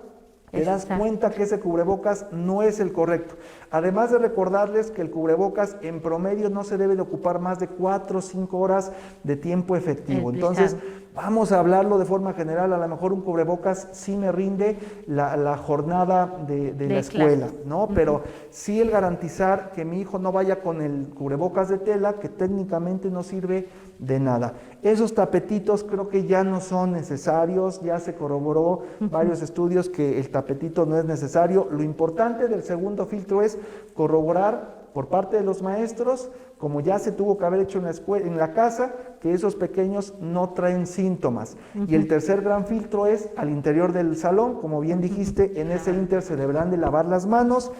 te das cuenta que ese cubrebocas no es el correcto. Además de recordarles que el cubrebocas en promedio no se debe de ocupar más de 4 o 5 horas de tiempo efectivo. Entonces, vamos a hablarlo de forma general. A lo mejor un cubrebocas sí me rinde la jornada de la escuela, ¿no? Pero sí el garantizar que mi hijo no vaya con el cubrebocas de tela, que técnicamente no sirve de nada. Esos tapetitos creo que ya no son necesarios, ya se corroboró varios estudios que el tapetito no es necesario. Lo importante del segundo filtro es corroborar por parte de los maestros, como ya se tuvo que haber hecho en la escuela, en la casa, que esos pequeños no traen síntomas. Y el tercer gran filtro es al interior del salón, como bien dijiste, en ese inter se deberán de lavar las manos,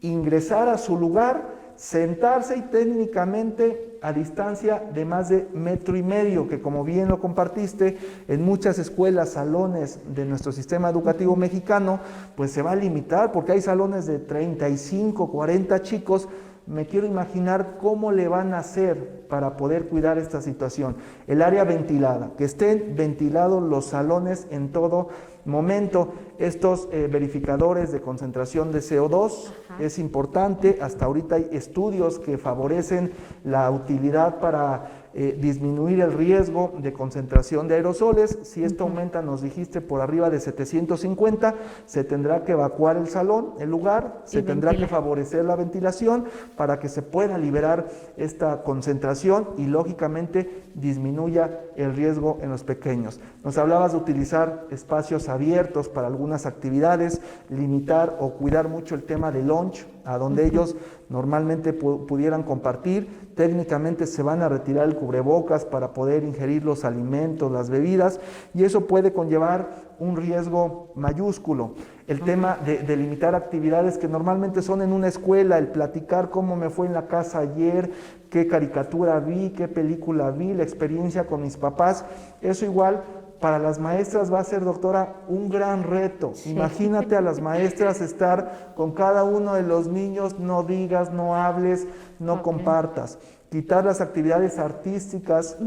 ingresar a su lugar, sentarse y técnicamente a distancia de más de 1,5 metros, que como bien lo compartiste, en muchas escuelas, salones de nuestro sistema educativo mexicano, pues se va a limitar, porque hay salones de 35, 40 chicos. Me quiero imaginar cómo le van a hacer para poder cuidar esta situación. El área ventilada, que estén ventilados los salones en todo momento. Estos verificadores de concentración de CO2 es importante. Hasta ahorita hay estudios que favorecen la utilidad para disminuir el riesgo de concentración de aerosoles. Si esto aumenta, nos dijiste, por arriba de 750, se tendrá que evacuar el salón, el lugar, se tendrá que favorecer la ventilación para que se pueda liberar esta concentración y lógicamente disminuya el riesgo en los pequeños. Nos hablabas de utilizar espacios abiertos para algunas actividades, limitar o cuidar mucho el tema de lunch, a donde ellos normalmente pudieran compartir. Técnicamente se van a retirar el cubrebocas para poder ingerir los alimentos, las bebidas, y eso puede conllevar un riesgo mayúsculo. El tema de limitar actividades que normalmente son en una escuela, el platicar cómo me fue en la casa ayer, qué caricatura vi, qué película vi, la experiencia con mis papás, eso igual para las maestras va a ser, doctora, un gran reto. Imagínate a las maestras estar con cada uno de los niños, no digas, no hables, no compartas. Quitar las actividades artísticas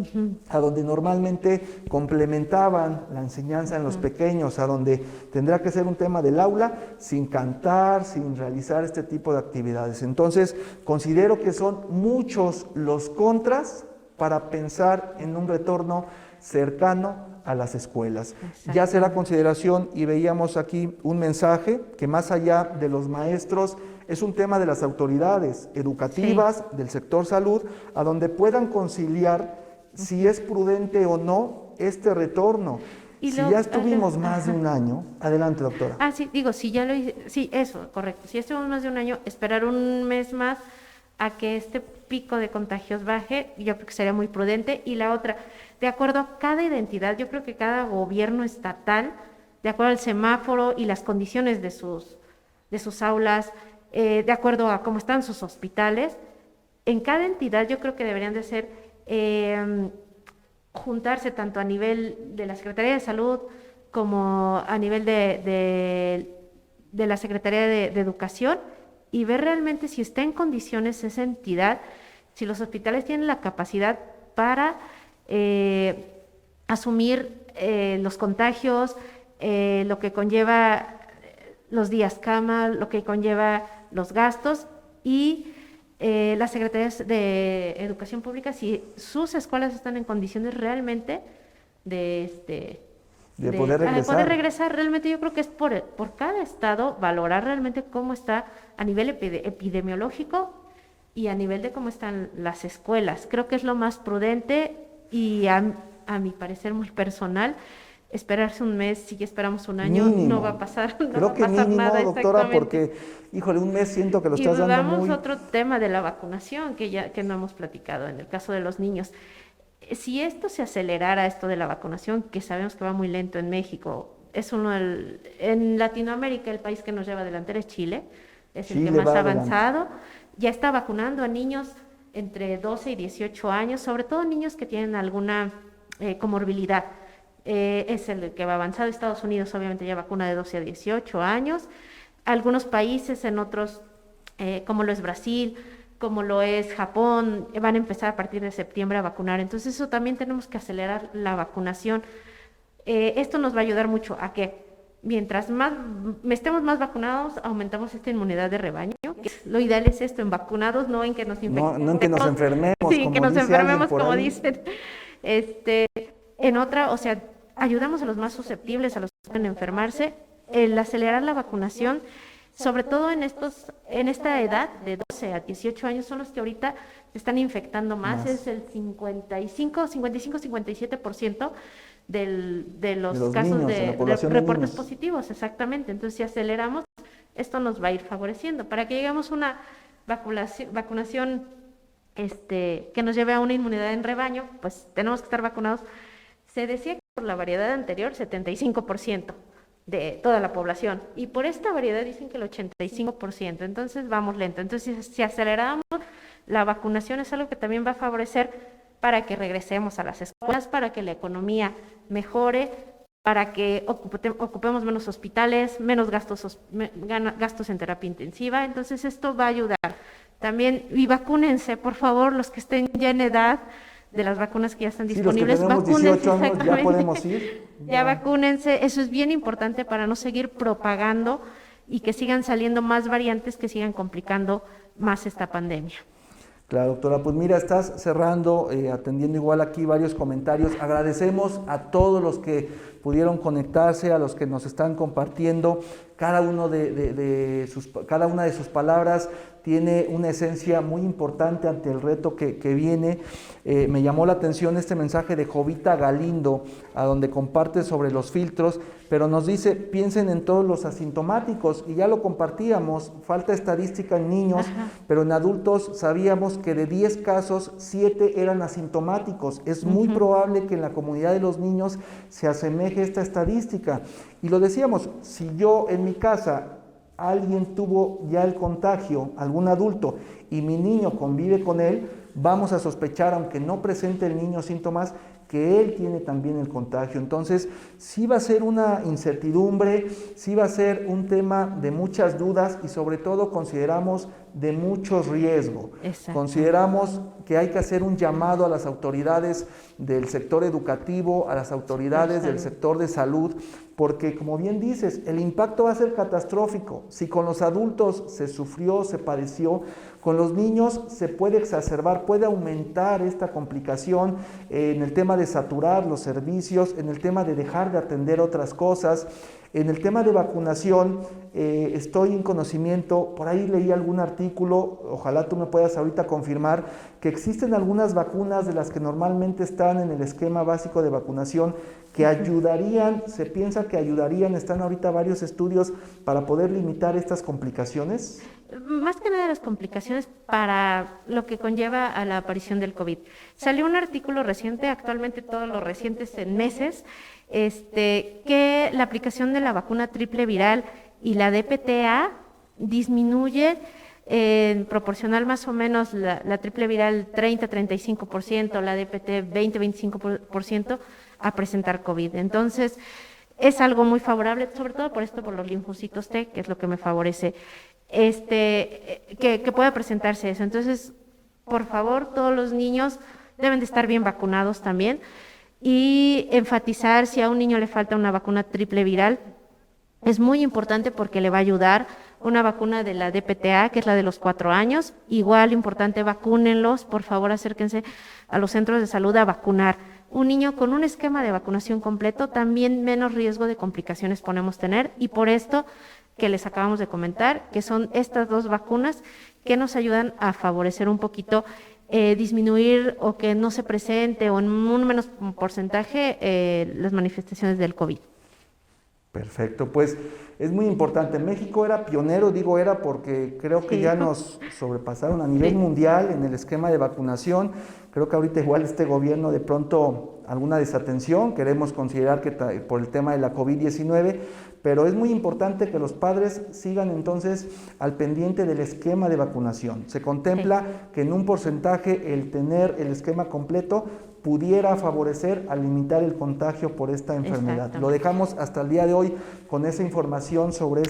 a donde normalmente complementaban la enseñanza en los pequeños, a donde tendrá que ser un tema del aula, sin cantar, sin realizar este tipo de actividades. Entonces, considero que son muchos los contras para pensar en un retorno cercano a las escuelas. Ya será consideración, y veíamos aquí un mensaje que más allá de los maestros es un tema de las autoridades educativas, del sector salud, a donde puedan conciliar si es prudente o no este retorno. Y si ya estuvimos más de un año, adelante, doctora. Sí, digo, si ya lo hice, sí, eso, correcto. Si ya estuvimos más de un año, esperar un mes más a que este pico de contagios baje, yo creo que sería muy prudente. Y la otra, de acuerdo a cada identidad, yo creo que cada gobierno estatal, de acuerdo al semáforo y las condiciones de sus aulas, de acuerdo a cómo están sus hospitales, en cada entidad yo creo que deberían de ser, juntarse tanto a nivel de la Secretaría de Salud como a nivel de la Secretaría de Educación, y ver realmente si está en condiciones esa entidad, si los hospitales tienen la capacidad para asumir los contagios, lo que conlleva los días cama, lo que conlleva los gastos, y las secretarías de Educación Pública, si sus escuelas están en condiciones realmente de poder regresar. Realmente yo creo que es por cada estado valorar realmente cómo está a nivel epidemiológico y a nivel de cómo están las escuelas. Creo que es lo más prudente y a mi parecer muy personal. Esperarse un mes, si ya esperamos un año, mínimo. No va a pasar, no Creo va que a pasar mínimo, nada, doctora, porque, híjole, un mes siento que lo estás dando muy... Y vamos a otro tema de la vacunación que no hemos platicado, en el caso de los niños. Si esto se acelerara, esto de la vacunación, que sabemos que va muy lento en México, es en Latinoamérica el país que nos lleva delantera es Chile, es el que más ha avanzado, ya está vacunando a niños entre 12 y 18 años, sobre todo niños que tienen alguna comorbilidad. Es el que va avanzado. Estados Unidos obviamente ya vacuna de 12 a 18 años. Algunos países en otros, como lo es Brasil, como lo es Japón, van a empezar a partir de septiembre a vacunar. Entonces eso también tenemos que acelerar la vacunación. Esto nos va a ayudar mucho a que mientras más estemos más vacunados, aumentamos esta inmunidad de rebaño. Lo ideal es esto, en vacunados, no en que nos infectemos. No en que nos enfermemos, sí, como que nos dice enfermemos, por como ahí. dicen. En otra, o sea, ayudamos a los más susceptibles, a los que pueden enfermarse, el acelerar la vacunación, sobre todo en esta edad de 12 a 18 años, son los que ahorita se están infectando más. Es el 55-57% de los casos niños, de población reportes de positivos, exactamente. Entonces, si aceleramos, esto nos va a ir favoreciendo. Para que lleguemos a una vacunación que nos lleve a una inmunidad en rebaño, pues tenemos que estar vacunados. Se decía que por la variedad anterior, 75% de toda la población, y por esta variedad dicen que el 85%, entonces vamos lento. Entonces, si aceleramos, la vacunación es algo que también va a favorecer para que regresemos a las escuelas, para que la economía mejore, para que ocupemos menos hospitales, menos gastos en terapia intensiva. Entonces, esto va a ayudar. También, y vacúnense, por favor, los que estén ya en edad de las vacunas que ya están disponibles, los que tenemos 18 años ya podemos ir. Ya vacúnense, eso es bien importante para no seguir propagando y que sigan saliendo más variantes que sigan complicando más esta pandemia. Claro, doctora, pues mira, estás cerrando, atendiendo igual aquí varios comentarios. Agradecemos a todos los que pudieron conectarse, a los que nos están compartiendo. Cada una de sus palabras tiene una esencia muy importante ante el reto que viene. Me llamó la atención este mensaje de Jovita Galindo, a donde comparte sobre los filtros, pero nos dice, piensen en todos los asintomáticos, y ya lo compartíamos, falta estadística en niños, pero en adultos sabíamos que de 10 casos, 7 eran asintomáticos. Es muy probable que en la comunidad de los niños se asemeje esta estadística. Y lo decíamos, si yo en mi casa alguien tuvo ya el contagio, algún adulto, y mi niño convive con él, vamos a sospechar, aunque no presente el niño síntomas, que él tiene también el contagio. Entonces, sí va a ser una incertidumbre, sí va a ser un tema de muchas dudas y sobre todo consideramos de mucho riesgo. Consideramos que hay que hacer un llamado a las autoridades del sector educativo, a las autoridades del sector de salud, porque como bien dices, el impacto va a ser catastrófico. Si con los adultos se sufrió, se padeció, con los niños se puede exacerbar, puede aumentar esta complicación en el tema de saturar los servicios, en el tema de dejar de atender otras cosas. En el tema de vacunación, estoy en conocimiento, por ahí leí algún artículo, ojalá tú me puedas ahorita confirmar, que existen algunas vacunas de las que normalmente están en el esquema básico de vacunación que ayudarían, se piensa que ayudarían, están ahorita varios estudios para poder limitar estas complicaciones. Más que nada las complicaciones para lo que conlleva a la aparición del COVID. Salió un artículo reciente, actualmente todos los recientes en meses, que la aplicación de la vacuna triple viral y la DPTA disminuye proporcional más o menos la triple viral 30-35%, la DPT 20-25% a presentar COVID. Entonces, es algo muy favorable, sobre todo por esto, por los linfocitos T, que es lo que me favorece, que pueda presentarse eso. Entonces, por favor, todos los niños deben de estar bien vacunados también y enfatizar si a un niño le falta una vacuna triple viral. Es muy importante porque le va a ayudar una vacuna de la DPTA, que es la de los 4 años. Igual importante, vacúnenlos, por favor acérquense a los centros de salud a vacunar. Un niño con un esquema de vacunación completo, también menos riesgo de complicaciones podemos tener, y por esto que les acabamos de comentar, que son estas 2 vacunas que nos ayudan a favorecer un poquito, disminuir o que no se presente o en un menos porcentaje las manifestaciones del COVID. Perfecto, pues es muy importante. México era pionero, digo era porque creo que ya nos sobrepasaron a nivel mundial en el esquema de vacunación. Creo que ahorita igual este gobierno de pronto alguna desatención, queremos considerar que por el tema de la COVID-19, pero es muy importante que los padres sigan entonces al pendiente del esquema de vacunación. Se contempla que en un porcentaje el tener el esquema completo pudiera favorecer a limitar el contagio por esta enfermedad. Lo dejamos hasta el día de hoy con esa información sobre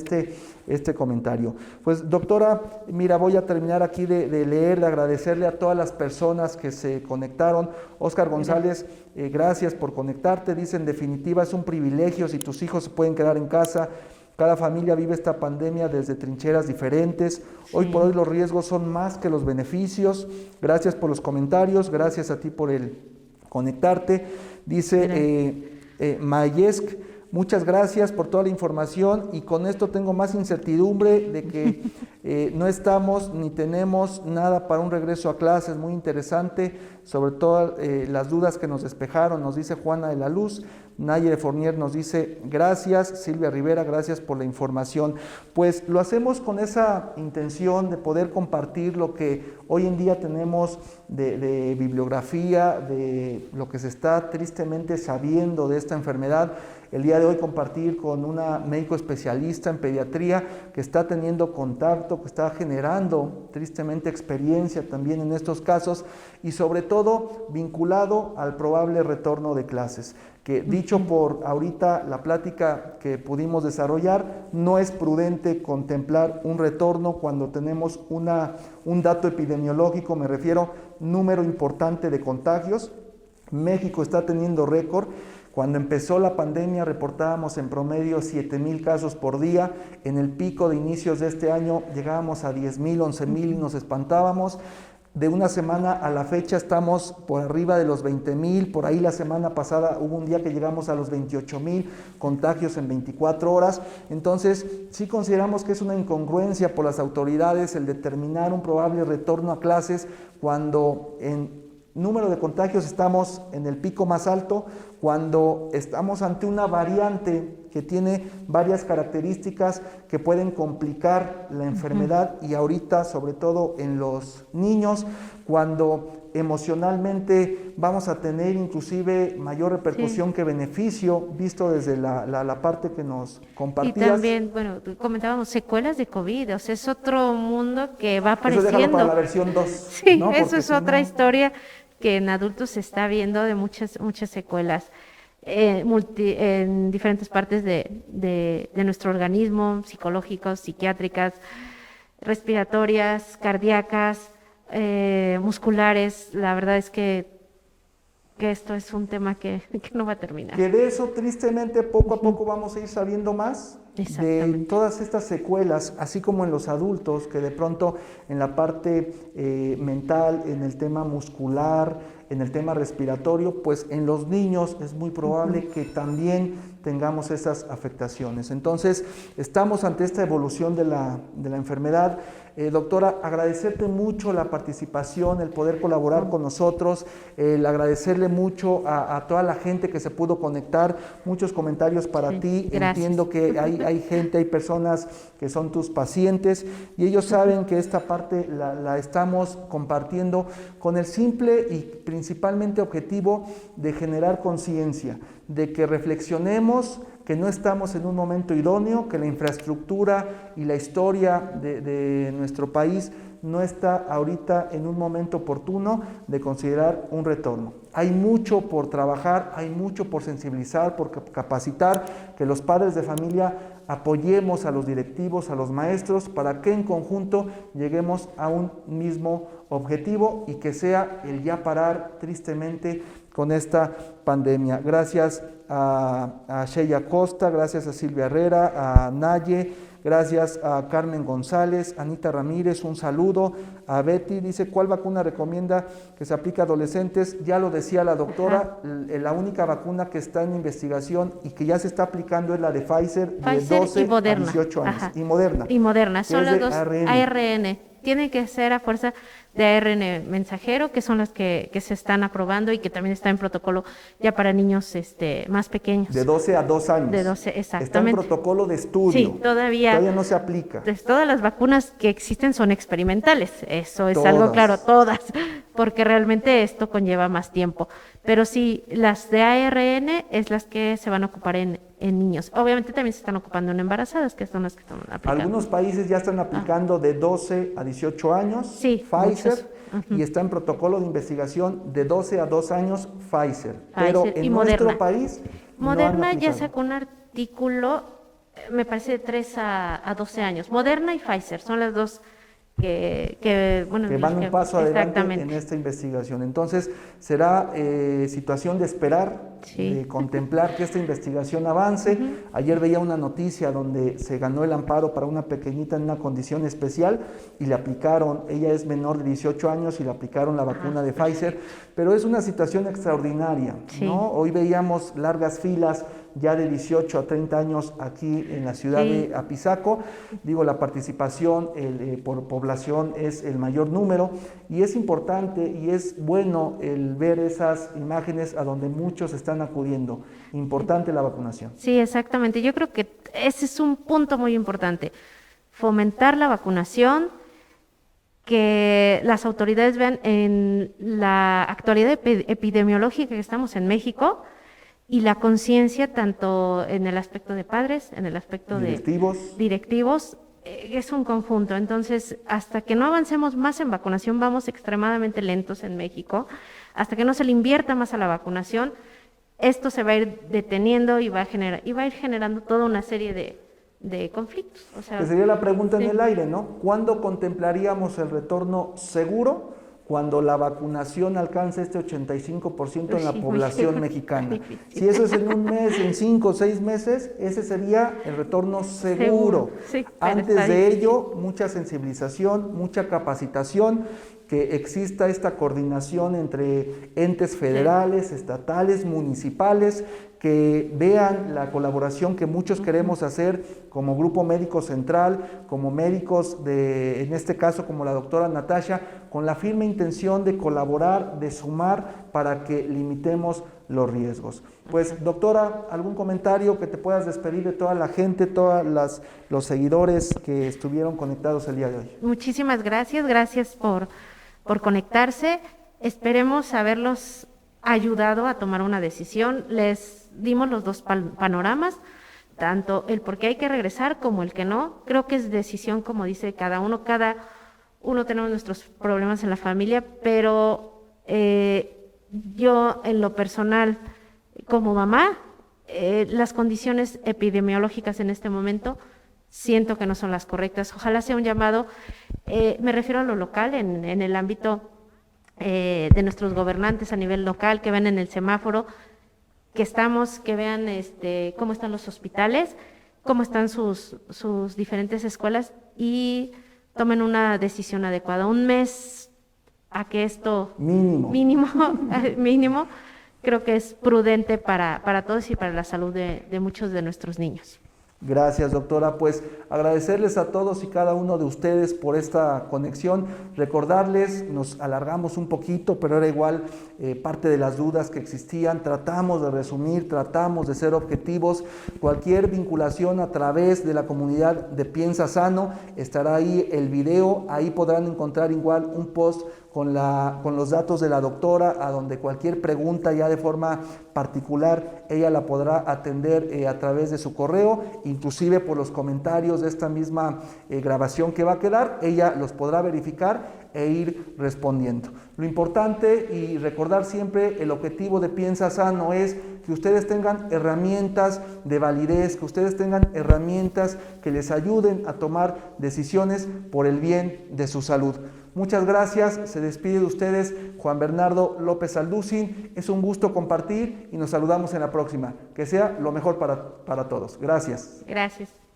este comentario. Pues doctora, mira, voy a terminar aquí de leer, de agradecerle a todas las personas que se conectaron. Oscar González, gracias por conectarte. Dice, en definitiva, es un privilegio si tus hijos se pueden quedar en casa. Cada familia vive esta pandemia desde trincheras diferentes. Hoy por hoy los riesgos son más que los beneficios. Gracias por los comentarios, gracias a ti por el conectarte. Dice Mayesk, muchas gracias por toda la información, y con esto tengo más incertidumbre de que no estamos ni tenemos nada para un regreso a clases. Muy interesante, sobre todo las dudas que nos despejaron, nos dice Juana de la Luz. Naye de Fournier nos dice gracias. Silvia Rivera, gracias por la información. Pues lo hacemos con esa intención de poder compartir lo que hoy en día tenemos de bibliografía, de lo que se está tristemente sabiendo de esta enfermedad. El día de hoy compartir con una médico especialista en pediatría que está teniendo contacto, que está generando tristemente experiencia también en estos casos, y sobre todo vinculado al probable retorno de clases, que dicho por ahorita la plática que pudimos desarrollar, no es prudente contemplar un retorno cuando tenemos un dato epidemiológico, me refiero número importante de contagios. México está teniendo récord. Cuando empezó la pandemia reportábamos en promedio 7,000 casos por día. En el pico de inicios de este año llegábamos a 10,000, 11,000 y nos espantábamos. De una semana a la fecha estamos por arriba de los 20,000. Por ahí la semana pasada hubo un día que llegamos a los 28,000 contagios en 24 horas. Entonces sí consideramos que es una incongruencia por las autoridades el determinar un probable retorno a clases cuando en número de contagios estamos en el pico más alto, cuando estamos ante una variante que tiene varias características que pueden complicar la enfermedad, y ahorita sobre todo en los niños, cuando emocionalmente vamos a tener inclusive mayor repercusión que beneficio, visto desde la parte que nos compartías. Y también, bueno, comentábamos secuelas de COVID, o sea, es otro mundo que va apareciendo. Eso déjalo para la versión 2. Sí, ¿no? Eso es otra historia que en adultos se está viendo de muchas secuelas en diferentes partes de nuestro organismo, psicológicos, psiquiátricas, respiratorias, cardíacas, musculares. La verdad es que esto es un tema que no va a terminar. Que de eso tristemente poco a poco vamos a ir sabiendo más, de todas estas secuelas, así como en los adultos, que de pronto en la parte mental, en el tema muscular, en el tema respiratorio, pues en los niños es muy probable que también tengamos esas afectaciones. Entonces, estamos ante esta evolución de la enfermedad. Doctora, agradecerte mucho la participación, el poder colaborar con nosotros, el agradecerle mucho a toda la gente que se pudo conectar, muchos comentarios para ti. Gracias. Entiendo que hay gente, hay personas que son tus pacientes y ellos saben que esta parte la estamos compartiendo con el simple y principalmente objetivo de generar conciencia, de que reflexionemos que no estamos en un momento idóneo, que la infraestructura y la historia de nuestro país no está ahorita en un momento oportuno de considerar un retorno. Hay mucho por trabajar, hay mucho por sensibilizar, por capacitar, que los padres de familia apoyemos a los directivos, a los maestros, para que en conjunto lleguemos a un mismo objetivo y que sea el ya parar tristemente con esta pandemia. Gracias a Sheya Costa, gracias a Silvia Herrera, a Naye, gracias a Carmen González, Anita Ramírez, un saludo. A Betty dice, ¿cuál vacuna recomienda que se aplique a adolescentes? Ya lo decía la doctora, la única vacuna que está en investigación y que ya se está aplicando es la de Pfizer de 12 a 18 años. Ajá. Y Moderna. Y Moderna, son las dos ARN. ARN. Tienen que ser a fuerza de ARN mensajero, que son las que se están aprobando y que también está en protocolo ya para niños más pequeños. De 12 a 2 años. De 12, exactamente. Está en protocolo de estudio. Sí, todavía no se aplica. Pues todas las vacunas que existen son experimentales, eso es Todas. algo claro, todas, porque realmente esto conlleva más tiempo. Pero sí, las de ARN es las que se van a ocupar en niños. Obviamente también se están ocupando en embarazadas, que son las que están aplicando. Algunos países ya están aplicando de 12 a 18 años Pfizer y está en protocolo de investigación de 12 a 2 años Pfizer. Pero en nuestro país Moderna ya sacó un artículo, me parece de 3 a 12 años. Moderna y Pfizer son las dos que van un paso adelante en esta investigación. Entonces, será situación de esperar, de contemplar que esta investigación avance. Ayer veía una noticia donde se ganó el amparo para una pequeñita en una condición especial y le aplicaron, ella es menor de 18 años y le aplicaron la vacuna de Pfizer, pero es una situación extraordinaria, ¿no? Hoy veíamos largas filas ya de 18 a 30 años aquí en la ciudad de Apizaco. Digo, la participación por población es el mayor número y es importante y es bueno el ver esas imágenes a donde muchos están acudiendo. Importante la vacunación. Sí, exactamente. Yo creo que ese es un punto muy importante. Fomentar la vacunación, que las autoridades vean en la actualidad epidemiológica que estamos en México, y la conciencia tanto en el aspecto de padres, en el aspecto de directivos, es un conjunto. Entonces, hasta que no avancemos más en vacunación, vamos extremadamente lentos en México. Hasta que no se le invierta más a la vacunación, esto se va a ir deteniendo y va a ir generando toda una serie de conflictos. O sea, que sería la pregunta en el aire, ¿no? ¿Cuándo contemplaríamos el retorno seguro? Cuando la vacunación alcance este 85% en la población mexicana. Si eso es en un mes, en 5 o 6 meses, ese sería el retorno seguro. Sí, antes de ello, mucha sensibilización, mucha capacitación, que exista esta coordinación entre entes federales, estatales, municipales, que vean la colaboración que muchos queremos hacer como Grupo Médico Central, como médicos en este caso como la doctora Natasha, con la firme intención de colaborar, de sumar para que limitemos los riesgos. Pues doctora, ¿algún comentario que te puedas despedir de toda la gente, todos los seguidores que estuvieron conectados el día de hoy? Muchísimas gracias por conectarse. Esperemos haberlos ayudado a tomar una decisión. Les dimos los dos panoramas, tanto el por qué hay que regresar como el que no. Creo que es decisión, como dice cada uno tenemos nuestros problemas en la familia, pero yo en lo personal, como mamá, las condiciones epidemiológicas en este momento siento que no son las correctas. Ojalá sea un llamado, me refiero a lo local, en el ámbito de nuestros gobernantes a nivel local, que vean en el semáforo que vean cómo están los hospitales, cómo están sus diferentes escuelas y tomen una decisión adecuada. Un mes que esto Mínimo. mínimo, creo que es prudente para todos y para la salud de muchos de nuestros niños. Gracias, doctora. Pues agradecerles a todos y cada uno de ustedes por esta conexión. Recordarles, nos alargamos un poquito, pero era igual parte de las dudas que existían. Tratamos de resumir, tratamos de ser objetivos. Cualquier vinculación a través de la comunidad de Piensa Sano, estará ahí el video. Ahí podrán encontrar igual un post con los datos de la doctora, a donde cualquier pregunta ya de forma particular ella la podrá atender a través de su correo, inclusive por los comentarios de esta misma grabación que va a quedar, ella los podrá verificar e ir respondiendo. Lo importante y recordar siempre, el objetivo de Piensa Sano es que ustedes tengan herramientas de validez, que ustedes tengan herramientas que les ayuden a tomar decisiones por el bien de su salud. Muchas gracias, se despide de ustedes Juan Bernardo López Alducin. Es un gusto compartir y nos saludamos en la próxima. Que sea lo mejor para todos. Gracias. Gracias.